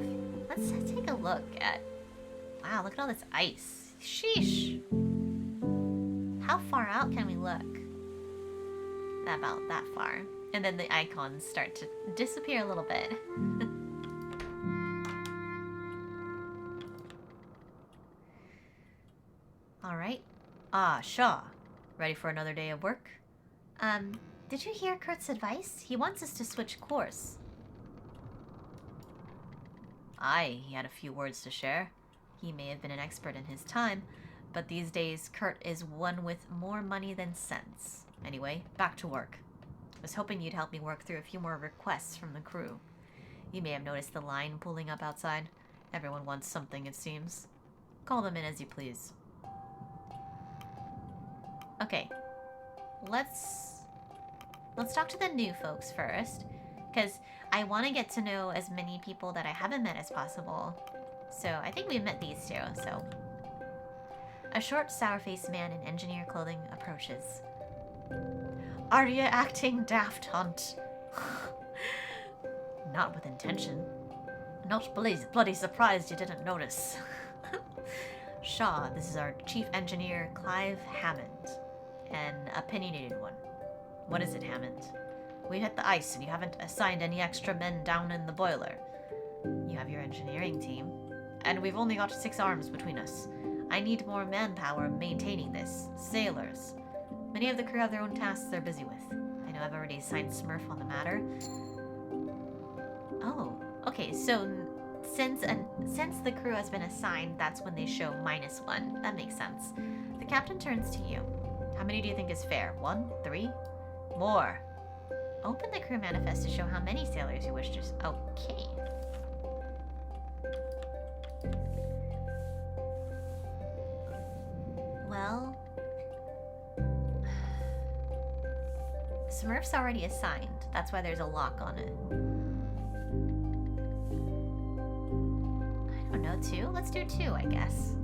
Let's take a look at... Wow, look at all this ice. Sheesh. How far out can we look? About that far. And then the icons start to disappear a little bit. Alright. Ah, Shaw. Ready for another day of work? Did you hear Kurt's advice? He wants us to switch course. Aye, he had a few words to share. He may have been an expert in his time, but these days Kurt is one with more money than sense. Anyway, back to work. I was hoping you'd help me work through a few more requests from the crew. You may have noticed the line pulling up outside. Everyone wants something, it seems. Call them in as you please. Okay, let's talk to the new folks first, because I want to get to know as many people that I haven't met as possible. So I think we've met these two, so. A short, sour-faced man in engineer clothing approaches. Are you acting daft, Hunt? Not with intention. Not bloody surprised you didn't notice. Shaw, this is our chief engineer, Clive Hammond. An opinionated one. What is it, Hammond? We hit the ice and you haven't assigned any extra men down in the boiler. You have your engineering team. And we've only got 6 arms between us. I need more manpower maintaining this. Sailors. Many of the crew have their own tasks they're busy with. I know I've already assigned Smurf on the matter. Oh, okay, so since the crew has been assigned, that's when they show -1. That makes sense. The captain turns to you. How many do you think is fair? 1? 3? More. Open the crew manifest to show how many sailors you wish to... Okay. Well... Smurf's already assigned. That's why there's a lock on it. I don't know, 2? Let's do 2, I guess.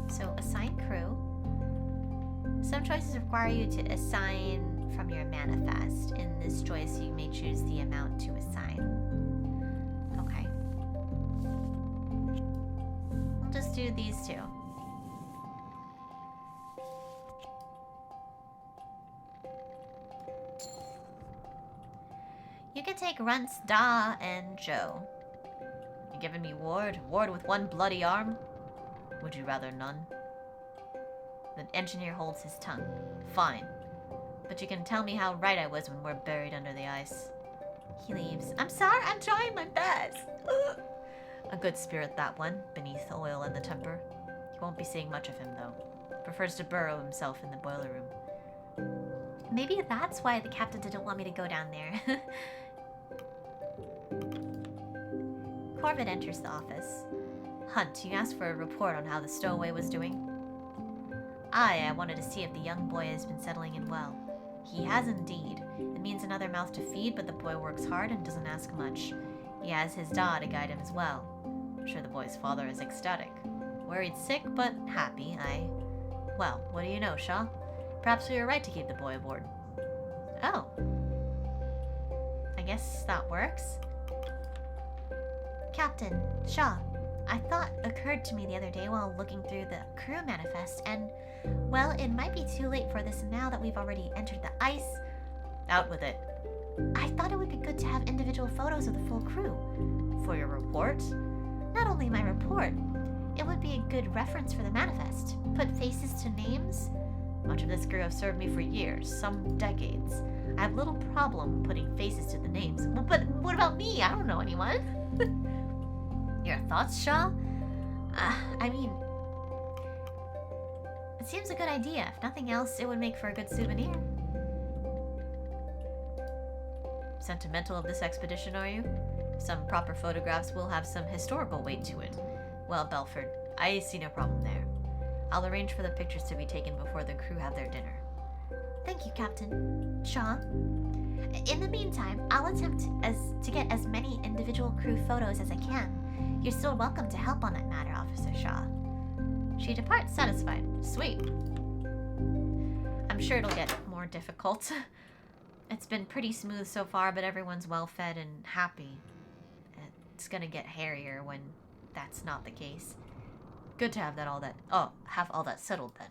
So, assign crew. Some choices require you to assign from your manifest. In this choice, you may choose the amount to assign. Okay. We'll just do these 2. You can take Runts, Da, and Joe. You giving me Ward? Ward with 1 bloody arm? Would you rather none? The engineer holds his tongue. Fine. But you can tell me how right I was when we're buried under the ice. He leaves. I'm sorry, I'm trying my best. A good spirit, that one, beneath the oil and the temper. You won't be seeing much of him, though. Prefers to burrow himself in the boiler room. Maybe that's why the captain didn't want me to go down there. Corbett enters the office. Hunt, you asked for a report on how the stowaway was doing? Aye, I wanted to see if the young boy has been settling in well. He has indeed. It means another mouth to feed, but the boy works hard and doesn't ask much. He has his Da to guide him as well. I'm sure the boy's father is ecstatic. Worried sick, but happy, Well, what do you know, Shaw? Perhaps we were right to keep the boy aboard. Oh. I guess that works. Captain, Shaw, a thought occurred to me the other day while looking through the crew manifest, and, well, it might be too late for this now that we've already entered the ice. Out with it. I thought it would be good to have individual photos of the full crew. For your report? Not only my report, it would be a good reference for the manifest. Put faces to names. Much of this crew have served me for years, some decades. I have little problem putting faces to the names. But what about me? I don't know anyone. Your thoughts, Shaw? I mean, it seems a good idea. If nothing else, it would make for a good souvenir. Sentimental of this expedition, are you? Some proper photographs will have some historical weight to it. Well, Belford, I see no problem there. I'll arrange for the pictures to be taken before the crew have their dinner. Thank you, Captain. Shaw? In the meantime, I'll attempt to get as many individual crew photos as I can. You're still welcome to help on that matter, Officer Shaw. She departs satisfied. Sweet. I'm sure it'll get more difficult. It's been pretty smooth so far, but everyone's well fed and happy. It's gonna get hairier when that's not the case. Good to have have all that settled then.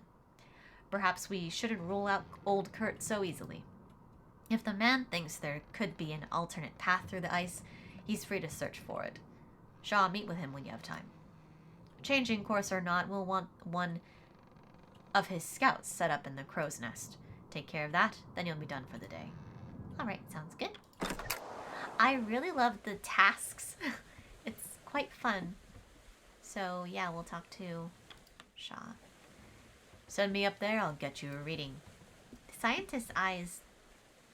Perhaps we shouldn't rule out old Kurt so easily. If the man thinks there could be an alternate path through the ice, he's free to search for it. Shaw, meet with him when you have time. Changing course or not, we'll want one of his scouts set up in the crow's nest. Take care of that, then you'll be done for the day. Alright, sounds good. I really love the tasks. It's quite fun. So, yeah, we'll talk to Shaw. Send me up there, I'll get you a reading. The scientist eyes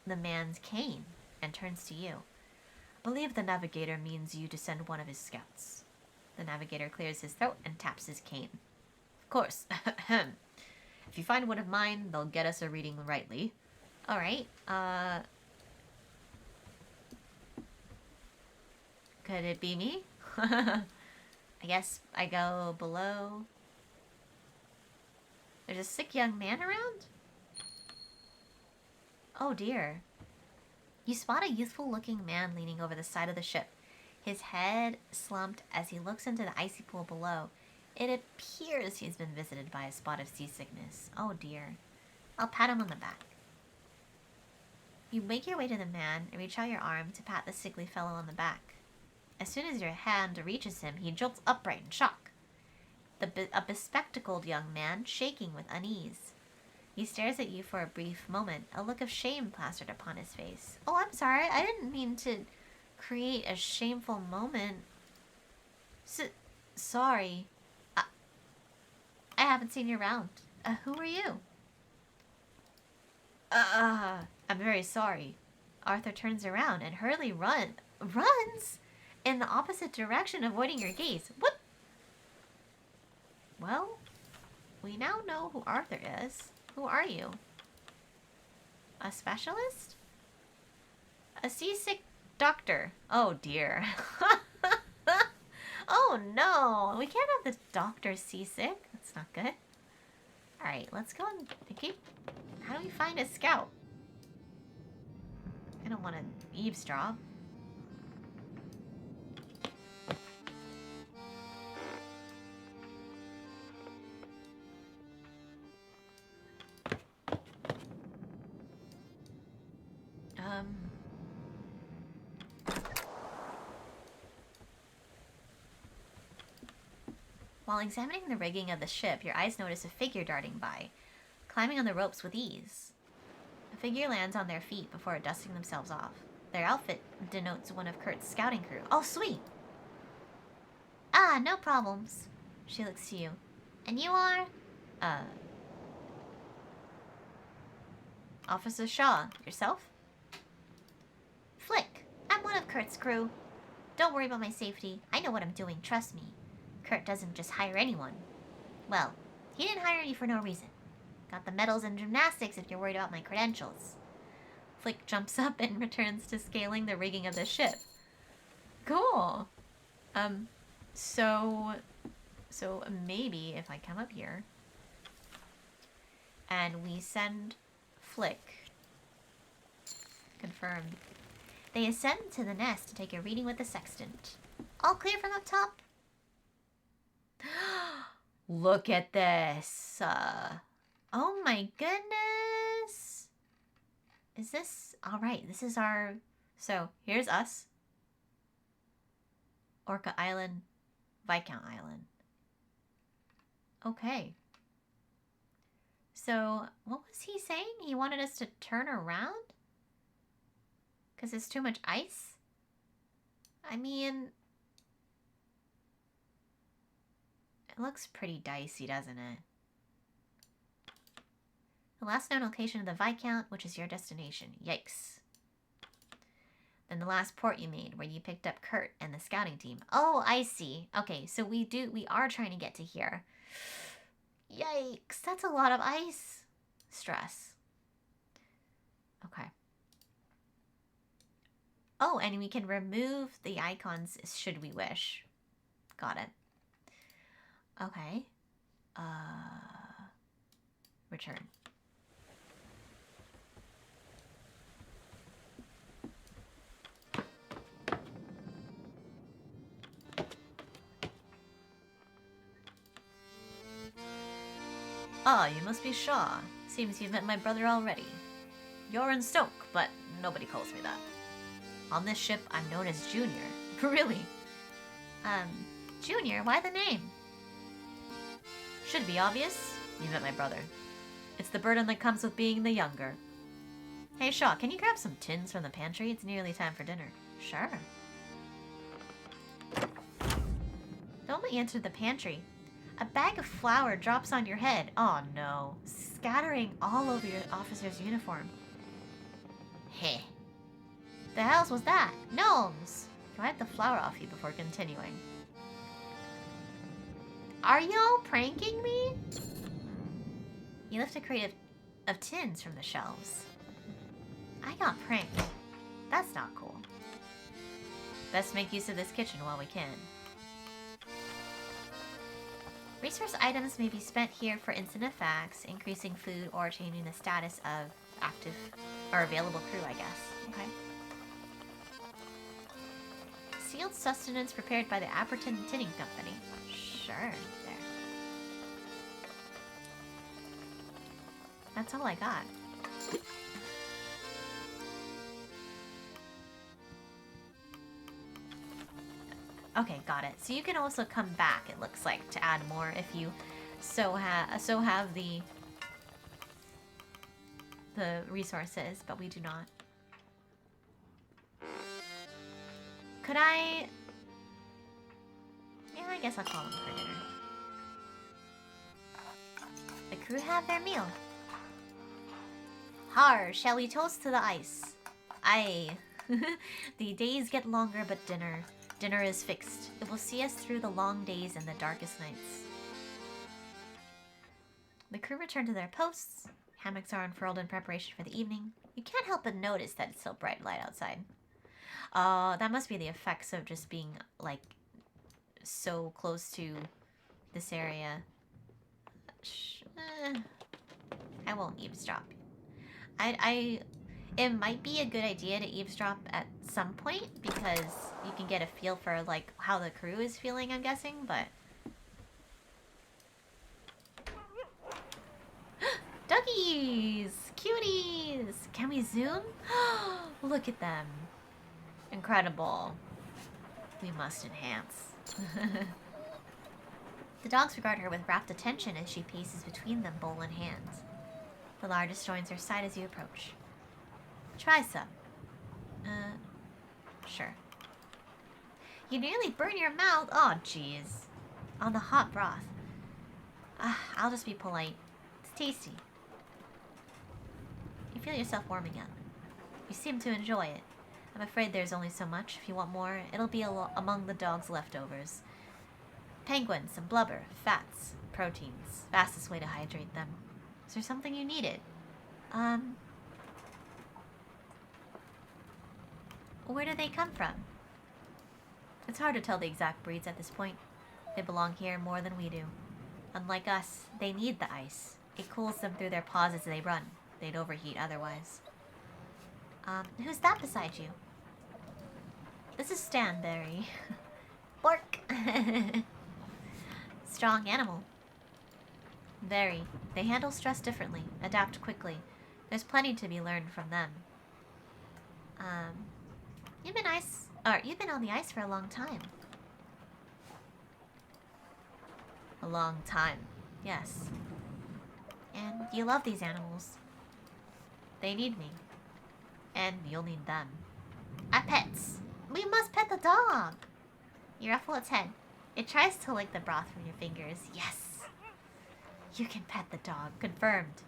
the man's cane and turns to you. I believe the navigator means you to send one of his scouts. The navigator clears his throat and taps his cane. Of course. If you find one of mine, they'll get us a reading rightly. Alright, Could it be me? I guess I go below. There's a sick young man around? oh dear. You spot a youthful-looking man leaning over the side of the ship, his head slumped as he looks into the icy pool below. It appears he's been visited by a spot of seasickness. Oh dear. I'll pat him on the back. You make your way to the man and reach out your arm to pat the sickly fellow on the back. As soon as your hand reaches him, he jolts upright in shock. A bespectacled young man, shaking with unease. He stares at you for a brief moment, a look of shame plastered upon his face. Oh, I'm sorry. I didn't mean to create a shameful moment. Sorry. I haven't seen you around. Who are you? I'm very sorry. Arthur turns around and hurriedly runs in the opposite direction, avoiding your gaze. What? Well, we now know who Arthur is. Who are you? A specialist? A seasick doctor. Oh dear. Oh no, we can't have the doctor seasick. That's not good. Alright, let's go and keep... How do we find a scout? I don't want to eavesdrop. While examining the rigging of the ship, your eyes notice a figure darting by, climbing on the ropes with ease. The figure lands on their feet before dusting themselves off. Their outfit denotes one of Kurt's scouting crew. Oh, sweet! Ah, no problems. She looks to you. And you are? Officer Shaw. Yourself? Flick. I'm one of Kurt's crew. Don't worry about my safety. I know what I'm doing, trust me. Kurt doesn't just hire anyone. Well, he didn't hire me for no reason. Got the medals in gymnastics if you're worried about my credentials. Flick jumps up and returns to scaling the rigging of the ship. Cool. So maybe if I come up here and we send Flick. Confirmed. They ascend to the nest to take a reading with the sextant. All clear from up top? Look at this. Oh my goodness. Is this... Alright, this is our... So, here's us. Orca Island, Viscount Island. Okay. So, what was he saying? He wanted us to turn around? Because there's too much ice? I mean... It looks pretty dicey, doesn't it? The last known location of the Viscount, which is your destination. Yikes. Then the last port you made, where you picked up Kurt and the scouting team. Oh, I see. Okay, so we are trying to get to here. Yikes, that's a lot of ice. Stress. Okay. Oh, and we can remove the icons should we wish. Got it. Okay. Return. Ah, you must be Shaw. Seems you've met my brother already. You're in Stoke, but nobody calls me that. On this ship, I'm known as Junior. Really? Um, Junior, why the name? Should be obvious. You met my brother. It's the burden that comes with being the younger. Hey, Shaw, can you grab some tins from the pantry? It's nearly time for dinner. Sure. The moment you enter the pantry, a bag of flour drops on your head. Oh no. Scattering all over your officer's uniform. Heh. The hells was that? Gnomes! Wipe the flour off you before continuing. Are y'all pranking me? You lift a crate of tins from the shelves. I got pranked. That's not cool. Best make use of this kitchen while we can. Resource items may be spent here for instant effects, increasing food, or changing the status of active or available crew, I guess. Okay. Sealed sustenance prepared by the Apperton Tinning Company. Sure, there. That's all I got. Okay, got it. So you can also come back, it looks like, to add more if you have the resources, but we do not. Could I... Yeah, I guess I'll call them for dinner. The crew have their meal. Har, shall we toast to the ice? Aye. The days get longer, but dinner is fixed. It will see us through the long days and the darkest nights. The crew return to their posts. Hammocks are unfurled in preparation for the evening. You can't help but notice that it's still bright light outside. That must be the effects of just being, like, so close to this area. I won't eavesdrop. It might be a good idea to eavesdrop at some point because you can get a feel for like how the crew is feeling, I'm guessing, but Duggies! Cuties! Can we zoom? Look at them. Incredible. We must enhance. The dogs regard her with rapt attention as she paces between them, bowl in hand. The largest joins her side as you approach. Try some. Sure. You nearly burn your mouth. Oh, jeez. On the hot broth. I'll just be polite. It's tasty. You feel yourself warming up. You seem to enjoy it. I'm afraid there's only so much. If you want more, it'll be among the dog's leftovers. Penguins, some blubber, fats, proteins. Fastest way to hydrate them. Is there something you needed? Where do they come from? It's hard to tell the exact breeds at this point. They belong here more than we do. Unlike us, they need the ice. It cools them through their paws as they run. They'd overheat otherwise. Who's that beside you? This is Stanberry. Bork! Strong animal. Very. They handle stress differently, adapt quickly. There's plenty to be learned from them. You've been on the ice for a long time. A long time, yes. And you love these animals. They need me. And you'll need them. Pets. We must pet the dog. You ruffle its head. It tries to lick the broth from your fingers. Yes. You can pet the dog. Confirmed.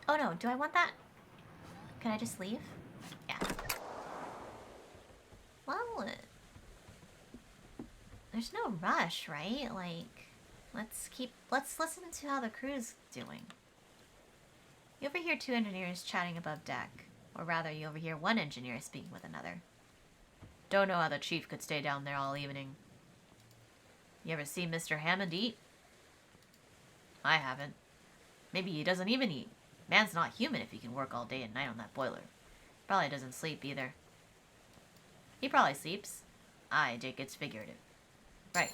Oh no, do I want that? Can I just leave? Yeah. Well, there's no rush, right? Like, let's listen to how the crew's doing. You overhear two engineers chatting above deck. Or rather, you overhear one engineer speaking with another. Don't know how the chief could stay down there all evening. You ever seen Mr. Hammond eat? I haven't. Maybe he doesn't even eat. Man's not human if he can work all day and night on that boiler. Probably doesn't sleep either. He probably sleeps. I take it's figurative. Right.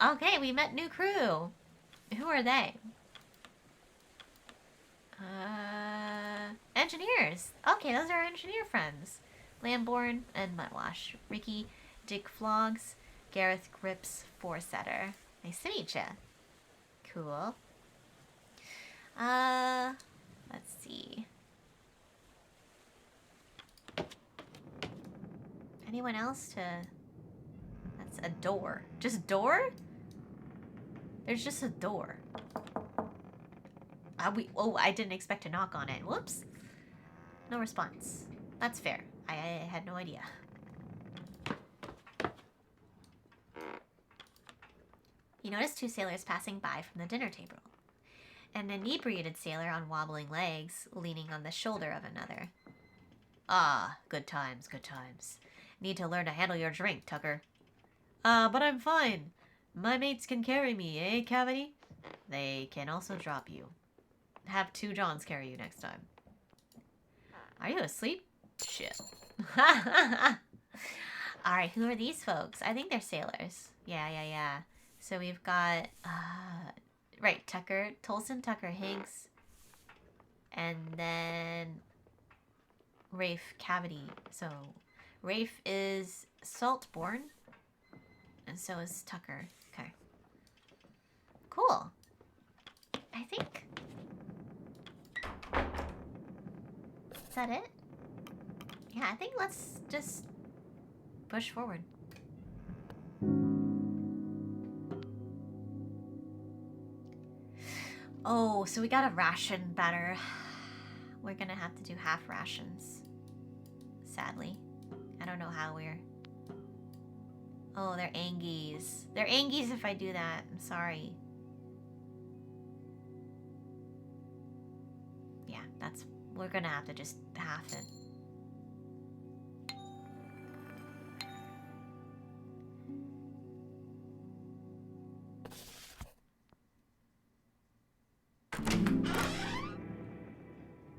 Okay, we met new crew. Who are they? Engineers. Okay, those are our engineer friends. Lamborn and Mudwash. Ricky, Dick Flogs, Gareth Grips, Foresetter. Nice to meet ya. Cool. Let's see. Anyone else to... That's a door. Just door? There's just a door. Oh, I didn't expect to knock on it. Whoops. No response. That's fair. I had no idea. You notice two sailors passing by from the dinner table. An inebriated sailor on wobbling legs, leaning on the shoulder of another. Ah, good times, good times. Need to learn to handle your drink, Tucker. But I'm fine. My mates can carry me, eh, Cavity? They can also drop you. Have two Johns carry you next time. Are you asleep? Shit. Alright, who are these folks? I think they're sailors. Yeah. So we've got, right, Tucker, Tolson, Tucker, Higgs, and then Rafe, Cavity. So Rafe is Saltborn, and so is Tucker. Okay. Cool. I think... Is that it? Yeah, I think let's just push forward. Oh, so we got a ration better. We're gonna have to do half rations. Sadly. I don't know how we're... Oh, they're Angies. They're Angies if I do that. I'm sorry. Yeah, that's... We're gonna have to just half it.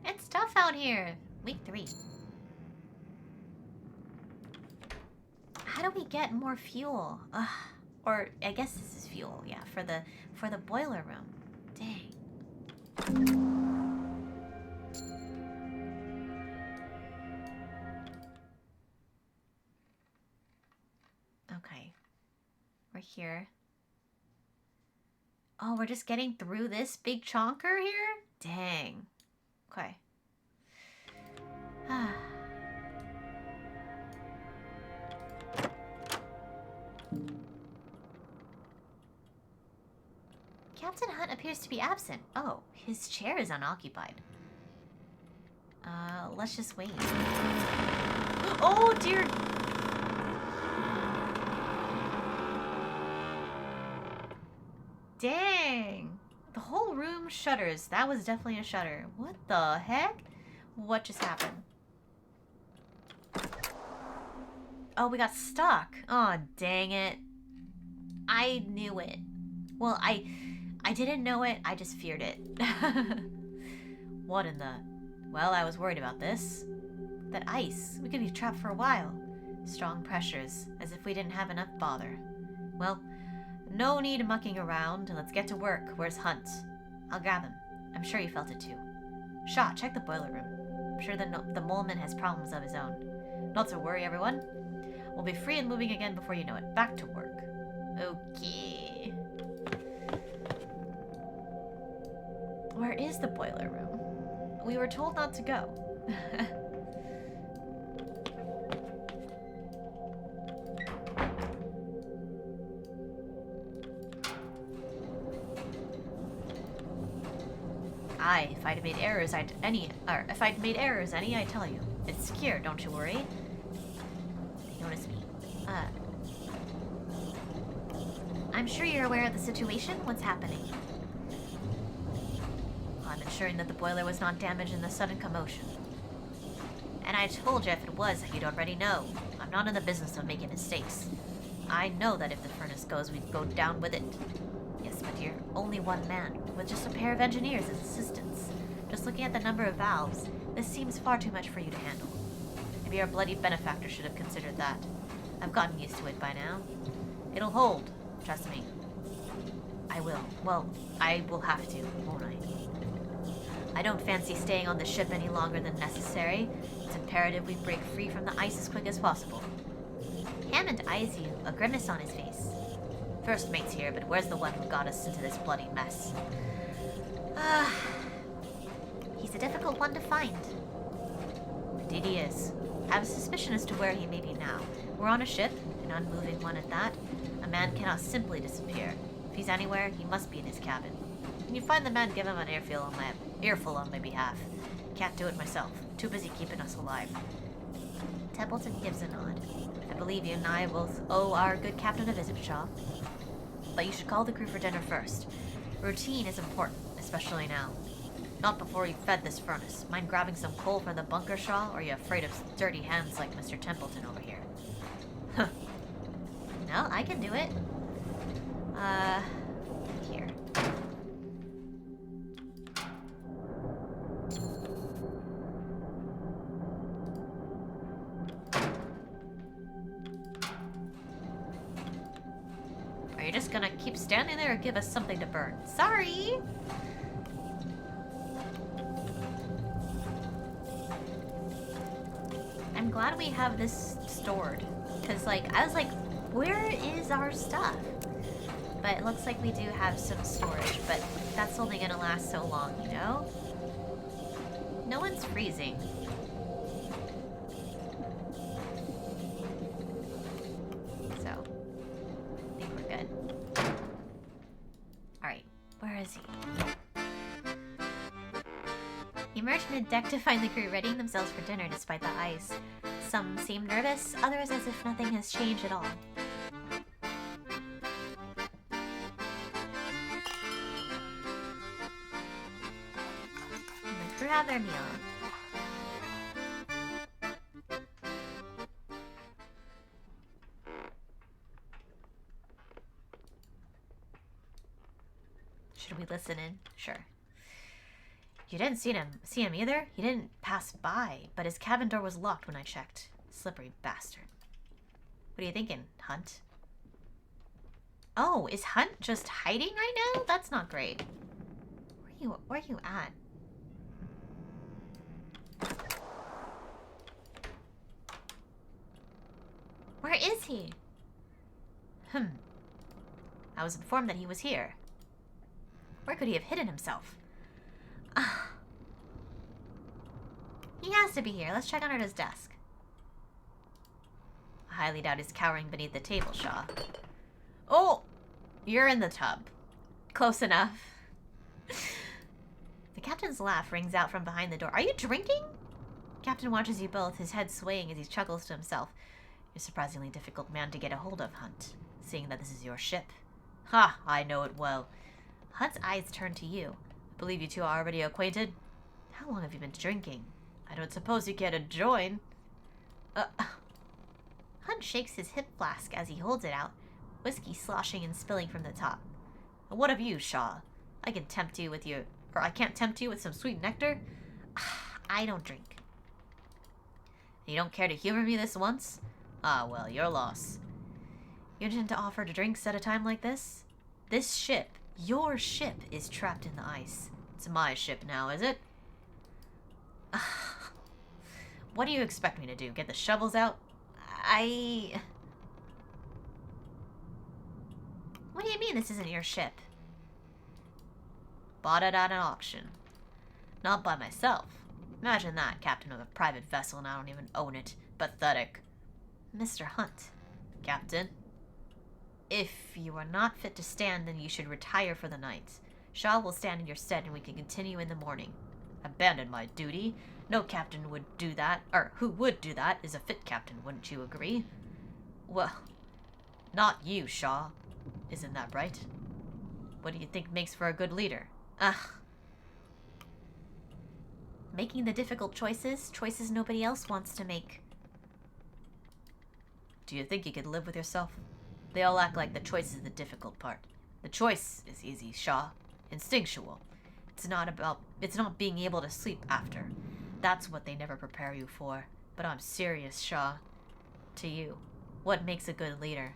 It's tough out here. Week 3. How do we get more fuel? Or I guess this is fuel, yeah, for the boiler room. Dang. Okay. We're here. Oh, we're just getting through this big chonker here? Dang. Okay. Captain Hunt appears to be absent. Oh, his chair is unoccupied. Let's just wait. Oh, dear. Dang. The whole room shudders. That was definitely a shudder. What the heck? What just happened? Oh, we got stuck. Oh, dang it. I knew it. Well, I didn't know it. I just feared it. What in the... Well, I was worried about this. That ice. We could be trapped for a while. Strong pressures, as if we didn't have enough bother. Well, no need mucking around. Let's get to work. Where's Hunt? I'll grab him. I'm sure he felt it too. Shaw, check the boiler room. I'm sure the moleman has problems of his own. Not to worry, everyone. We'll be free and moving again before you know it. Back to work. Okay. Where is the boiler room? We were told not to go. Aye, if I'd made errors, I'd tell you. It's secure, don't you worry. They notice me. I'm sure you're aware of the situation. What's happening? I'm ensuring that the boiler was not damaged in the sudden commotion. And I told you if it was, you'd already know. I'm not in the business of making mistakes. I know that if the furnace goes, we'd go down with it. Yes, but you're only one man, with just a pair of engineers as assistants. Just looking at the number of valves, this seems far too much for you to handle. Maybe our bloody benefactor should have considered that. I've gotten used to it by now. It'll hold, trust me. I will. Well, I will have to, won't I? I don't fancy staying on the ship any longer than necessary. It's imperative we break free from the ice as quick as possible. Hammond eyes you, a grimace on his face. First mate's here, but where's the one who got us into this bloody mess? He's a difficult one to find. Indeed he is. I have a suspicion as to where he may be now. We're on a ship, an unmoving one at that. A man cannot simply disappear. If he's anywhere, he must be in his cabin. Can you find the man, give him an earful on my behalf. Can't do it myself. Too busy keeping us alive. Templeton gives a nod. I believe you and I both owe our good captain a visit, Shaw. But you should call the crew for dinner first. Routine is important, especially now. Not before you've fed this furnace. Mind grabbing some coal from the bunker, Shaw, or are you afraid of dirty hands like Mr. Templeton over here? Huh. No, I can do it. Here. Are you just gonna keep standing there or give us something to burn? Sorry! I'm glad we have this stored. Because, like, I was like, where is our stuff? But it looks like we do have some storage, but that's only gonna last so long, you know? No one's freezing. So, I think we're good. Alright, where is he? He emerged mid-deck to find the crew readying themselves for dinner despite the ice. Some seem nervous, others as if nothing has changed at all. The crew have their meal. Should we listen in? Sure. You didn't see him either? He didn't pass by, but his cabin door was locked when I checked. Slippery bastard. What are you thinking, Hunt? Oh, is Hunt just hiding right now? That's not great. Where are you at? Where is he? I was informed that he was here. Where could he have hidden himself? He has to be here. Let's check under his desk. I highly doubt he's cowering beneath the table, Shaw. Oh! You're in the tub. Close enough. The captain's laugh rings out from behind the door. Are you drinking? Captain watches you both, his head swaying as he chuckles to himself. You're a surprisingly difficult man to get a hold of, Hunt, seeing that this is your ship. Ha! I know it well. Hunt's eyes turn to you. I believe you two are already acquainted. How long have you been drinking? I don't suppose you care to join. Hunt shakes his hip flask as he holds it out, whiskey sloshing and spilling from the top. And what of you, Shaw? I can't tempt you with some sweet nectar? I don't drink. You don't care to humor me this once? Ah, well, your loss. You intend to offer to drinks at a time like this? This ship, your ship, is trapped in the ice. It's my ship now, is it? What do you expect me to do? Get the shovels out? What do you mean this isn't your ship? Bought it at an auction. Not by myself. Imagine that, captain of a private vessel, and I don't even own it. Pathetic. Mr. Hunt. Captain? If you are not fit to stand, then you should retire for the night. Shaw will stand in your stead, and we can continue in the morning. Abandon my duty? No captain would do that, or who would do that is a fit captain, wouldn't you agree? Well, not you, Shaw. Isn't that right? What do you think makes for a good leader? Making the difficult choices nobody else wants to make. Do you think you could live with yourself? They all act like the choice is the difficult part. The choice is easy, Shaw. Instinctual. It's not being able to sleep after. That's what they never prepare you for. But I'm serious, Shaw. To you, what makes a good leader?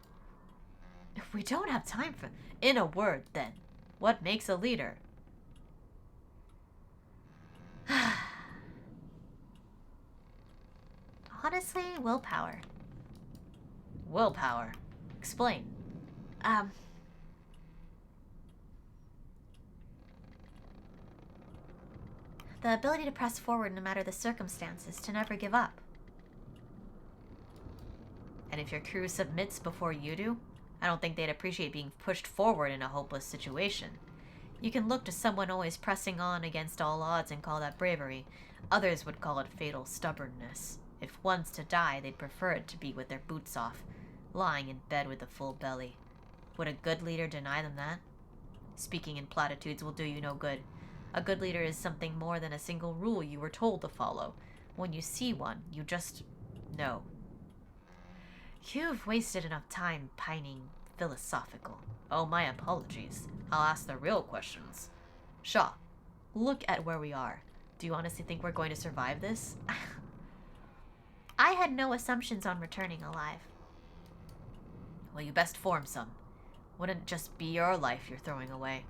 If we don't have time for... In a word, then, What makes a leader? Honestly, willpower. Willpower. Explain. Um, the ability to press forward no matter the circumstances, to never give up. And if your crew submits before you do, I don't think they'd appreciate being pushed forward in a hopeless situation. You can look to someone always pressing on against all odds and call that bravery. Others would call it fatal stubbornness. If one's to die, they'd prefer it to be with their boots off, lying in bed with a full belly. Would a good leader deny them that? Speaking in platitudes will do you no good. A good leader is something more than a single rule you were told to follow. When you see one, you just know. You've wasted enough time pining philosophical. Oh, my apologies. I'll ask the real questions. Shaw, look at where we are. Do you honestly think we're going to survive this? I had no assumptions on returning alive. Well, you best form some. Wouldn't it just be your life you're throwing away?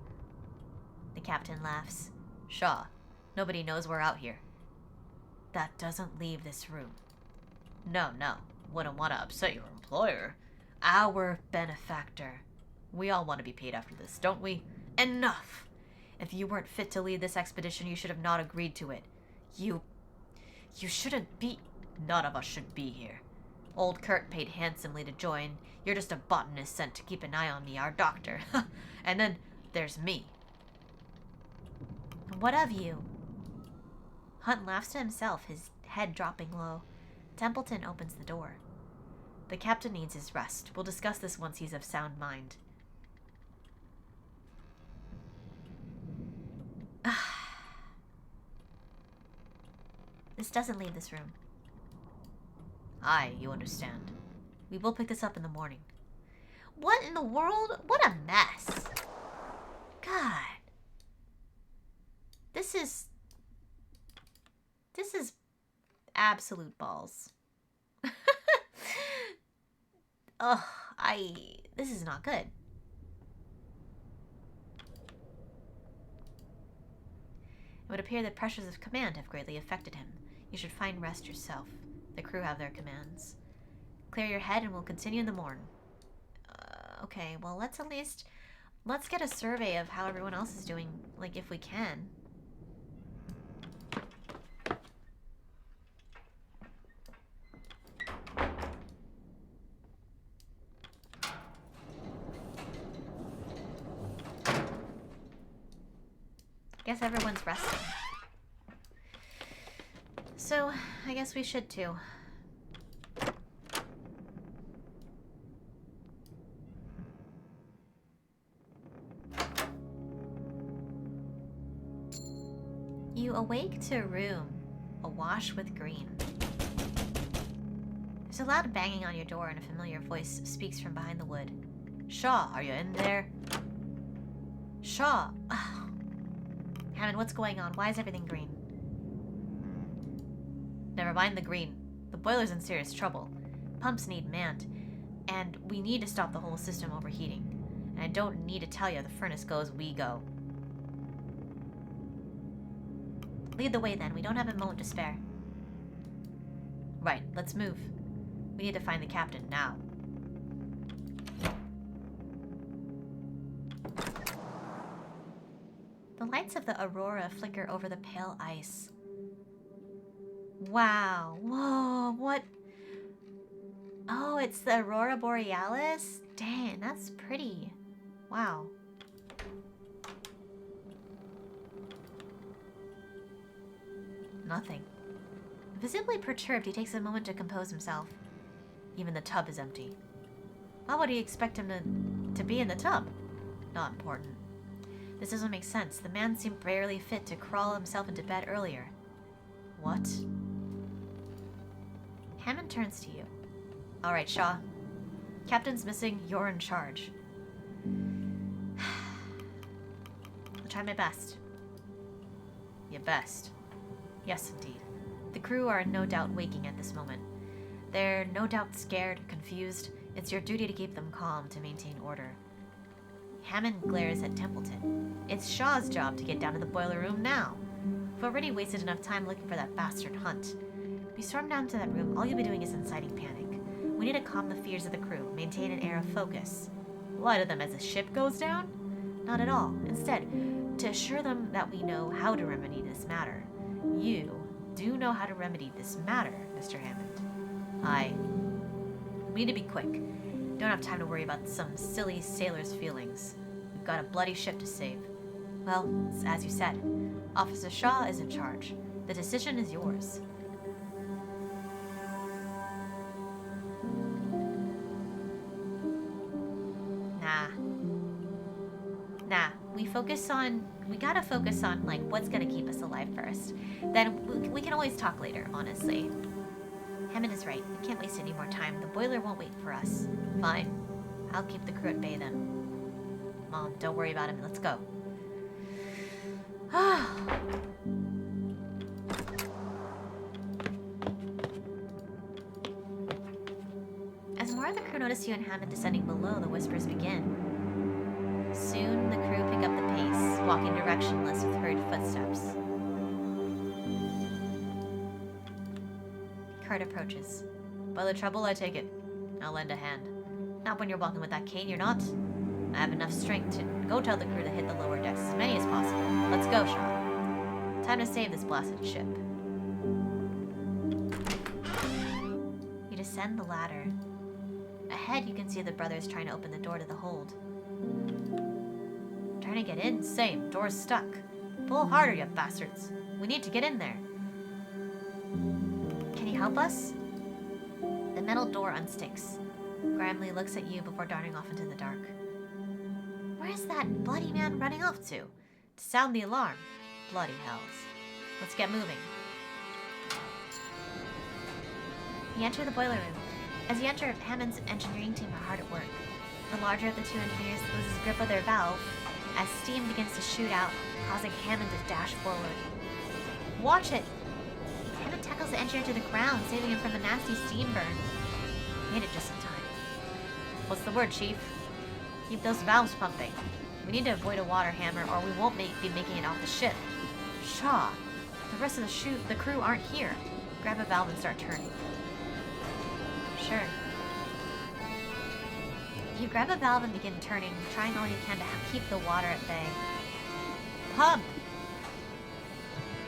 The captain laughs. Shaw, nobody knows we're out here. That doesn't leave this room. No. Wouldn't want to upset your employer. Our benefactor. We all want to be paid after this, don't we? Enough! If you weren't fit to lead this expedition, you should have not agreed to it. You shouldn't be... None of us should be here. Old Kurt paid handsomely to join. You're just a botanist sent to keep an eye on me, our doctor. And then there's me. What of you? Hunt laughs to himself, his head dropping low. Templeton opens the door. The captain needs his rest. We'll discuss this once he's of sound mind. This doesn't leave this room. Aye, you understand. We will pick this up in the morning. What in the world? What a mess. God. This is absolute balls. Ugh, this is not good. It would appear that pressures of command have greatly affected him. You should find rest yourself. The crew have their commands. Clear your head and we'll continue in the morn. Okay, well, let's get a survey of how everyone else is doing, like, if we can. Guess everyone's resting. So, I guess we should too. You awake to a room awash with green. There's a loud banging on your door and a familiar voice speaks from behind the wood. Shaw, are you in there? Shaw! Hammond, what's going on? Why is everything green? Never mind the green. The boiler's in serious trouble. Pumps need manned. And we need to stop the whole system overheating. And I don't need to tell you, the furnace goes, we go. Lead the way then. We don't have a moment to spare. Right, let's move. We need to find the captain now. The lights of the aurora flicker over the pale ice. Wow. Whoa, what? Oh, it's the aurora borealis? Dang, that's pretty. Wow. Nothing. Visibly perturbed, he takes a moment to compose himself. Even the tub is empty. Why would he expect him to be in the tub? Not important. This doesn't make sense. The man seemed barely fit to crawl himself into bed earlier. What? Hammond turns to you. All right, Shaw. Captain's missing. You're in charge. I'll try my best. Your best. Yes, indeed. The crew are no doubt waking at this moment. They're no doubt scared, confused. It's your duty to keep them calm, to maintain order. Hammond glares at Templeton. It's Shaw's job to get down to the boiler room now. We've already wasted enough time looking for that bastard Hunt. If you storm down to that room, all you'll be doing is inciting panic. We need to calm the fears of the crew, maintain an air of focus. Lie to them as the ship goes down? Not at all. Instead, to assure them that we know how to remedy this matter. You do know how to remedy this matter, Mr. Hammond. Aye. We need to be quick. Don't have time to worry about some silly sailor's feelings. We've got a bloody ship to save. Well, as you said, Officer Shaw is in charge. The decision is yours. Nah. We gotta focus on, like, what's gonna keep us alive first. Then we can always talk later, honestly. Hammond is right. We can't waste any more time. The boiler won't wait for us. Fine. I'll keep the crew at bay then. Mom, don't worry about him. Let's go. As more of the crew notice you and Hammond descending below, the whispers begin. Soon, the crew pick up the pace, walking directionless with hurried footsteps. Kurt approaches. Boiler trouble, I take it. I'll lend a hand. Not when you're walking with that cane, you're not. I have enough strength to go tell the crew to hit the lower decks as many as possible. Let's go, Shaw. Time to save this blasted ship. You descend the ladder. Ahead, you can see the brothers trying to open the door to the hold. Trying to get in? Same. Door's stuck. Pull harder, you bastards. We need to get in there. Can you help us? The metal door unsticks. Grimly looks at you before darting off into the dark. Where's that bloody man running off to? To sound the alarm. Bloody hells. Let's get moving. You enter the boiler room. As you enter, Hammond's engineering team are hard at work. The larger of the two engineers loses grip of their valve as steam begins to shoot out, causing Hammond to dash forward. Watch it! Hammond tackles the engineer to the ground, saving him from a nasty steam burn. Made it just in time. What's the word, Chief? Keep those valves pumping. We need to avoid a water hammer or we won't be making it off the ship. Shaw, the rest of the crew aren't here. Grab a valve and start turning. Sure. You grab a valve and begin turning, trying all you can to keep the water at bay. Pump!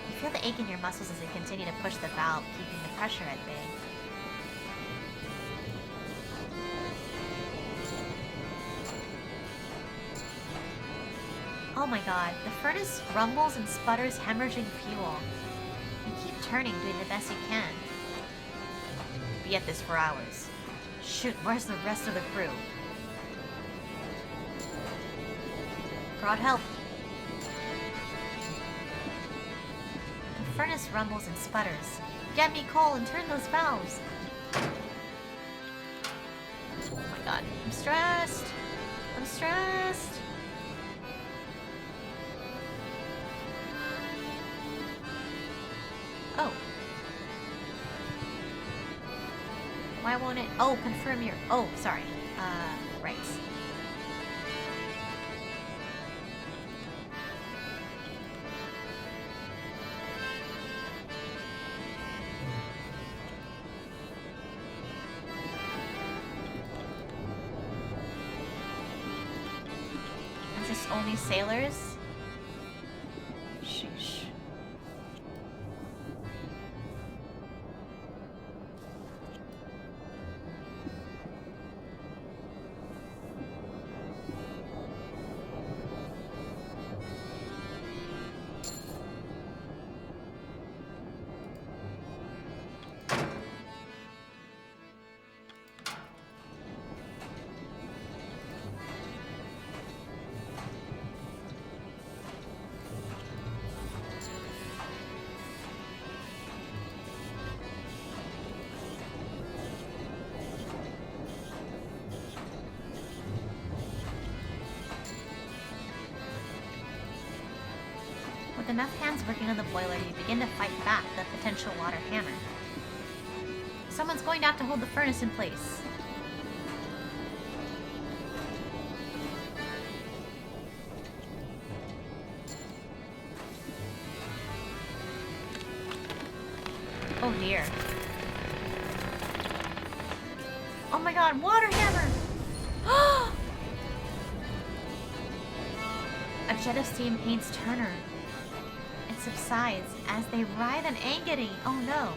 You feel the ache in your muscles as they continue to push the valve, keeping the pressure at bay. Oh my god, the furnace rumbles and sputters, hemorrhaging fuel. You keep turning, doing the best you can. Be at this for hours. Shoot, where's the rest of the crew? Brought help. The furnace rumbles and sputters. Get me coal and turn those valves. Oh my god, I'm stressed. I'm stressed. Oh. Why won't it? Oh, confirm your... Oh, sorry. Right. Is this only sailors? Sheesh. With enough hands working on the boiler, you begin to fight back the potential water hammer. Someone's going to have to hold the furnace in place. dear. Oh my god, water hammer! A jet of steam paints Turner. It subsides as they writhe in agony. Oh no.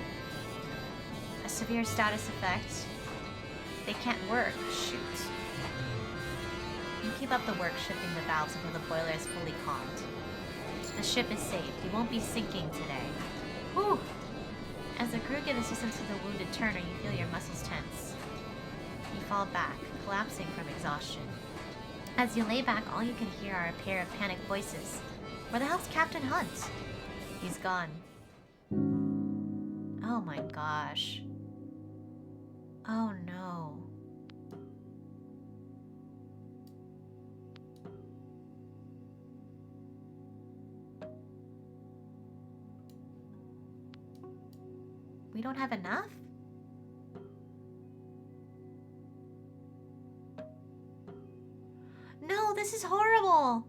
A severe status effect. They can't work. Shoot. You keep up the work shifting the valves until the boiler is fully calmed. The ship is saved. You won't be sinking today. Whew. As the crew give assistance to the wounded Turner, you feel your muscles tense. You fall back, collapsing from exhaustion. As you lay back, all you can hear are a pair of panicked voices. Where the hell's Captain Hunt? He's gone. Oh my gosh. Oh no. We don't have enough? No, this is horrible.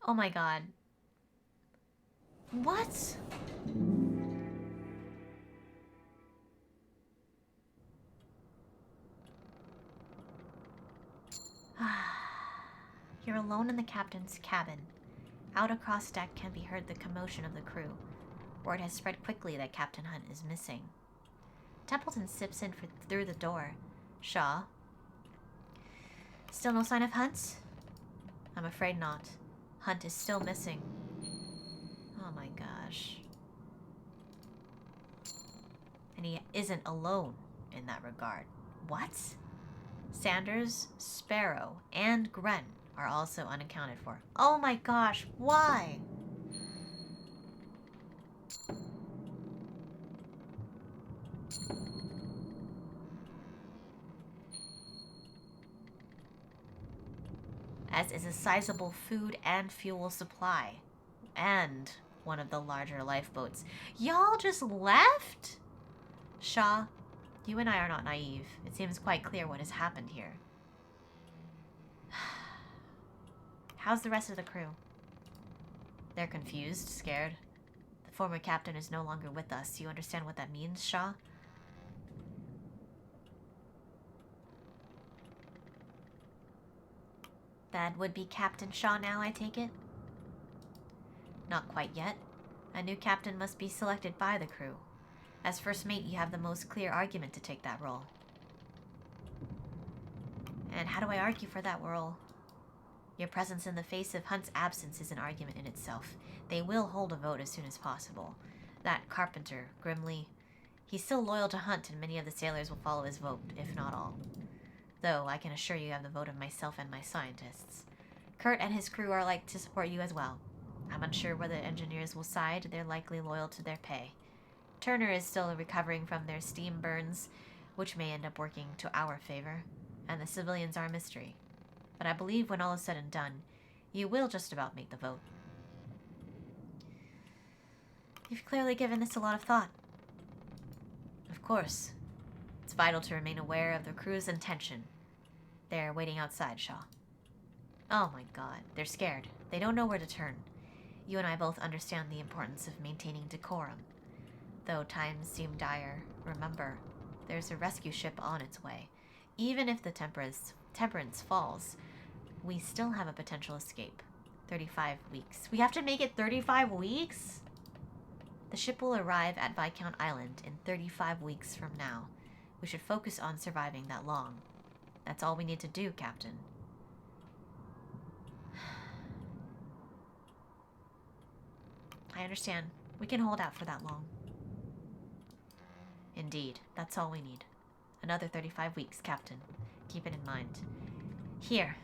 Oh my god. What? You're alone in the captain's cabin. Out across deck can be heard the commotion of the crew. Word has spread quickly that Captain Hunt is missing. Templeton sips in through the door. Shaw. Still no sign of Hunt? I'm afraid not. Hunt is still missing. Oh my gosh. And he isn't alone in that regard. What? Sanders, Sparrow, and Gren are also unaccounted for. Oh my gosh, why? As is a sizable food and fuel supply. And one of the larger lifeboats. Y'all just left? Shaw, you and I are not naive. It seems quite clear what has happened here. How's the rest of the crew? They're confused, scared. The former captain is no longer with us. You understand what that means, Shaw? That would be Captain Shaw now, I take it? Not quite yet. A new captain must be selected by the crew. As first mate, you have the most clear argument to take that role. And how do I argue for that role? Your presence in the face of Hunt's absence is an argument in itself. They will hold a vote as soon as possible. That Carpenter, Grimley, he's still loyal to Hunt, and many of the sailors will follow his vote, if not all. Though I can assure you have the vote of myself and my scientists. Kurt and his crew are like to support you as well. I'm unsure whether engineers will side. They're likely loyal to their pay. Turner is still recovering from their steam burns, which may end up working to our favor, and the civilians are a mystery. But I believe when all is said and done, you will just about make the vote. You've clearly given this a lot of thought. Of course. It's vital to remain aware of the crew's intention. They're waiting outside, Shaw. Oh my god, they're scared. They don't know where to turn. You and I both understand the importance of maintaining decorum. Though times seem dire, remember, there's a rescue ship on its way. Even if the Temperance falls, we still have a potential escape. 35 weeks. We have to make it 35 weeks? The ship will arrive at Viscount Island in 35 weeks from now. We should focus on surviving that long. That's all we need to do, Captain. I understand. We can hold out for that long. Indeed, that's all we need. Another 35 weeks, Captain. Keep it in mind. Here,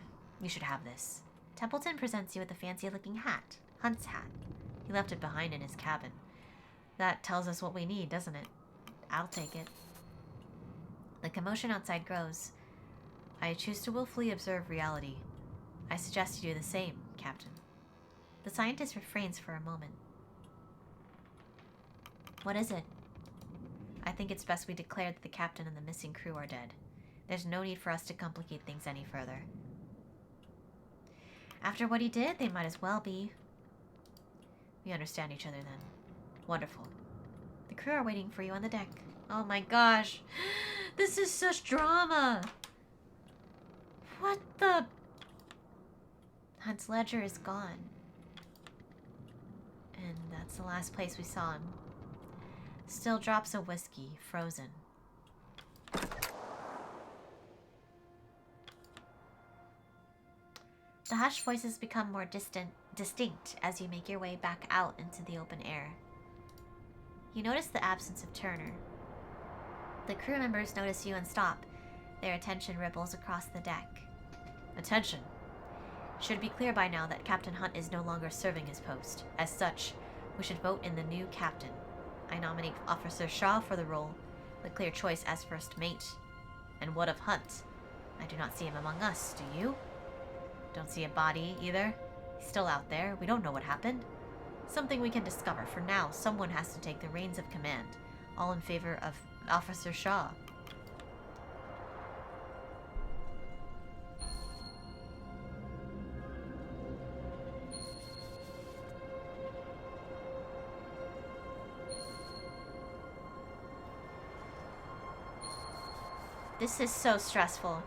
you should have this. Templeton presents you with a fancy-looking hat. Hunt's hat. He left it behind in his cabin. That tells us what we need, doesn't it? I'll take it. The commotion outside grows. I choose to willfully observe reality. I suggest you do the same, Captain. The scientist refrains for a moment. What is it? I think it's best we declare that the captain and the missing crew are dead. There's no need for us to complicate things any further. After what he did, they might as well be. We understand each other then. Wonderful. The crew are waiting for you on the deck. Oh my gosh. This is such drama. What the... Hunt's ledger is gone. And that's the last place we saw him. Still drops of whiskey, frozen. The hushed voices become more distinct as you make your way back out into the open air. You notice the absence of Turner. The crew members notice you and stop. Their attention ripples across the deck. Attention! Should be clear by now that Captain Hunt is no longer serving his post. As such, we should vote in the new captain. I nominate Officer Shaw for the role, the clear choice as first mate. And what of Hunt? I do not see him among us, do you? Don't see a body, either. He's still out there. We don't know what happened. Something we can discover. For now, someone has to take the reins of command. All in favor of Officer Shaw. This is so stressful.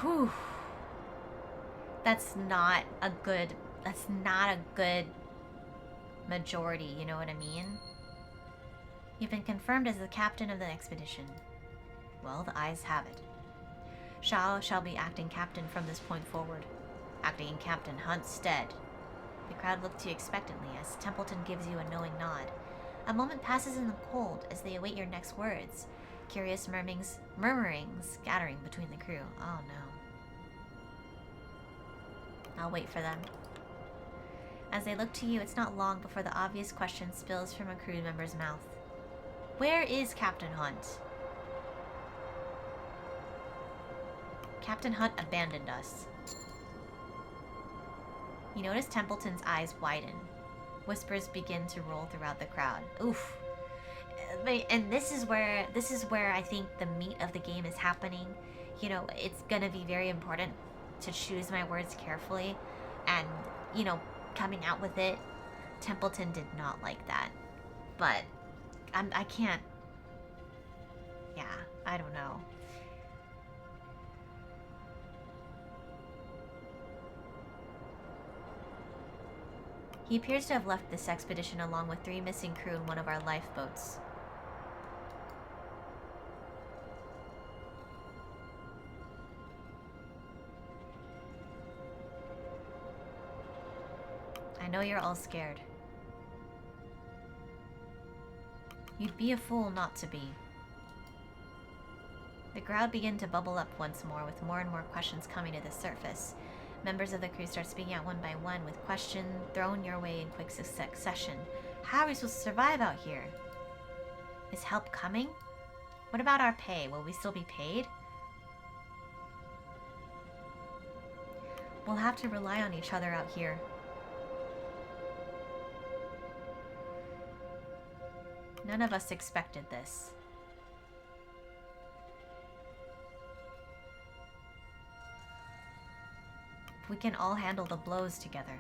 Whew. That's not a good majority, you know what I mean? You've been confirmed as the captain of the expedition. Well, the ayes have it. Shaw shall be acting captain from this point forward, acting in Captain Hunt's stead. The crowd look to you expectantly as Templeton gives you a knowing nod. A moment passes in the cold as they await your next words. Curious murmurings scattering between the crew. Oh no. I'll wait for them. As they look to you, it's not long before the obvious question spills from a crew member's mouth. Where is Captain Hunt? Captain Hunt abandoned us. You notice Templeton's eyes widen. Whispers begin to roll throughout the crowd. Oof. And this is where I think the meat of the game is happening. You know, it's gonna be very important to choose my words carefully, and you know, coming out with it, Templeton did not like that. But I can't. Yeah, I don't know. He appears to have left this expedition along with 3 missing crew in one of our lifeboats. I know you're all scared. You'd be a fool not to be. The crowd began to bubble up once more, with more and more questions coming to the surface. Members of the crew start speaking out one by one, with questions thrown your way in quick succession. How are we supposed to survive out here? Is help coming? What about our pay? Will we still be paid? We'll have to rely on each other out here. None of us expected this. We can all handle the blows together.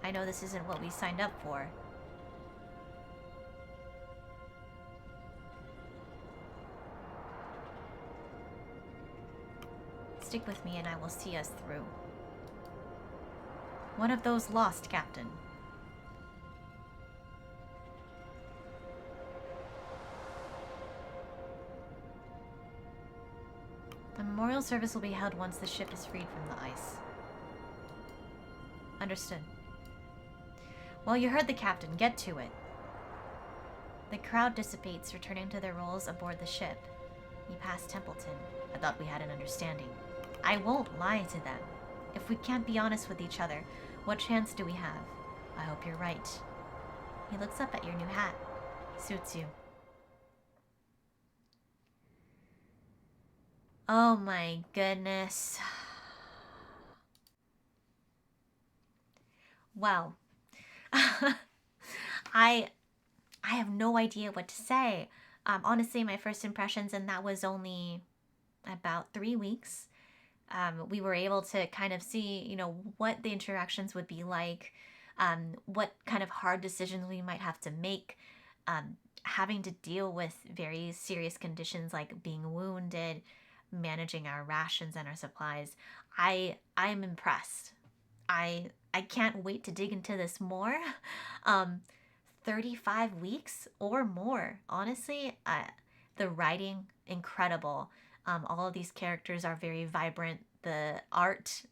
I know this isn't what we signed up for. Stick with me and I will see us through. One of those lost, Captain. The memorial service will be held once the ship is freed from the ice. Understood. Well, you heard the captain. Get to it. The crowd dissipates, returning to their roles aboard the ship. You pass Templeton. I thought we had an understanding. I won't lie to them. If we can't be honest with each other, what chance do we have? I hope you're right. He looks up at your new hat. Suits you. Oh my goodness. Well, I I have no idea what to say. Honestly, my first impressions, and that was only about 3 weeks. We were able to kind of see, what the interactions would be like, what kind of hard decisions we might have to make, having to deal with very serious conditions like being wounded, managing our rations and our supplies. I'm impressed. I can't wait to dig into this more. Um, 35 weeks or more. Honestly, the writing incredible. All of these characters are very vibrant. The art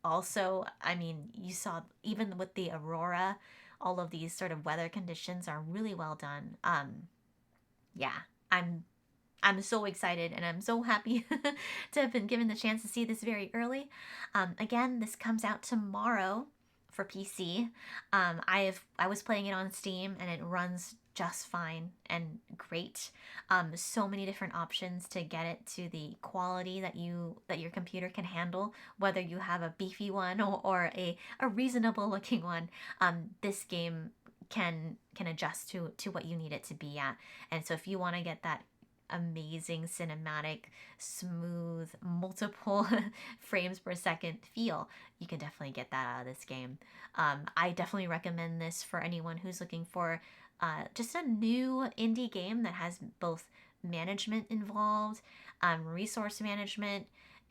also, I mean, you saw even with the aurora, all of these sort of weather conditions are really well done. Yeah, I'm I'm so excited and I'm so happy to have been given the chance to see this very early. Again, this comes out tomorrow for PC. I was playing it on Steam and it runs just fine and great. So many different options to get it to the quality that your computer can handle, whether you have a beefy one or a reasonable looking one. This game can adjust to what you need it to be at. And so if you want to get that amazing cinematic, smooth, multiple frames per second feel, you can definitely get that out of this game. I definitely recommend this for anyone who's looking for just a new indie game that has both management involved, resource management,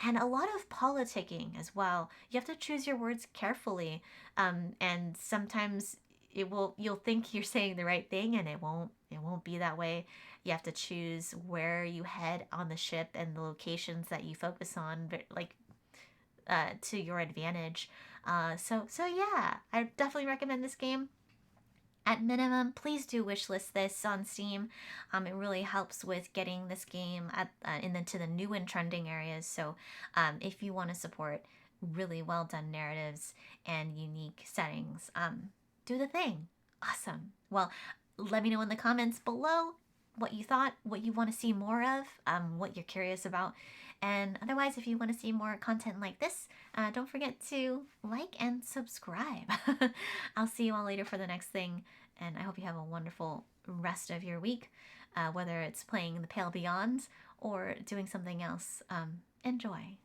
and a lot of politicking as well. You have to choose your words carefully, and sometimes you'll think you're saying the right thing, and it won't be that way. You have to choose where you head on the ship and the locations that you focus on, but like to your advantage. So yeah, I definitely recommend this game. At minimum, please do wishlist this on Steam. It really helps with getting this game into the new and trending areas. So, if you want to support really well done narratives and unique settings, do the thing. Awesome. Well, let me know in the comments below what you thought, what you want to see more of, what you're curious about. And otherwise, if you want to see more content like this, don't forget to like and subscribe. I'll see you all later for the next thing, and I hope you have a wonderful rest of your week, whether it's playing the Pale Beyond or doing something else. Enjoy.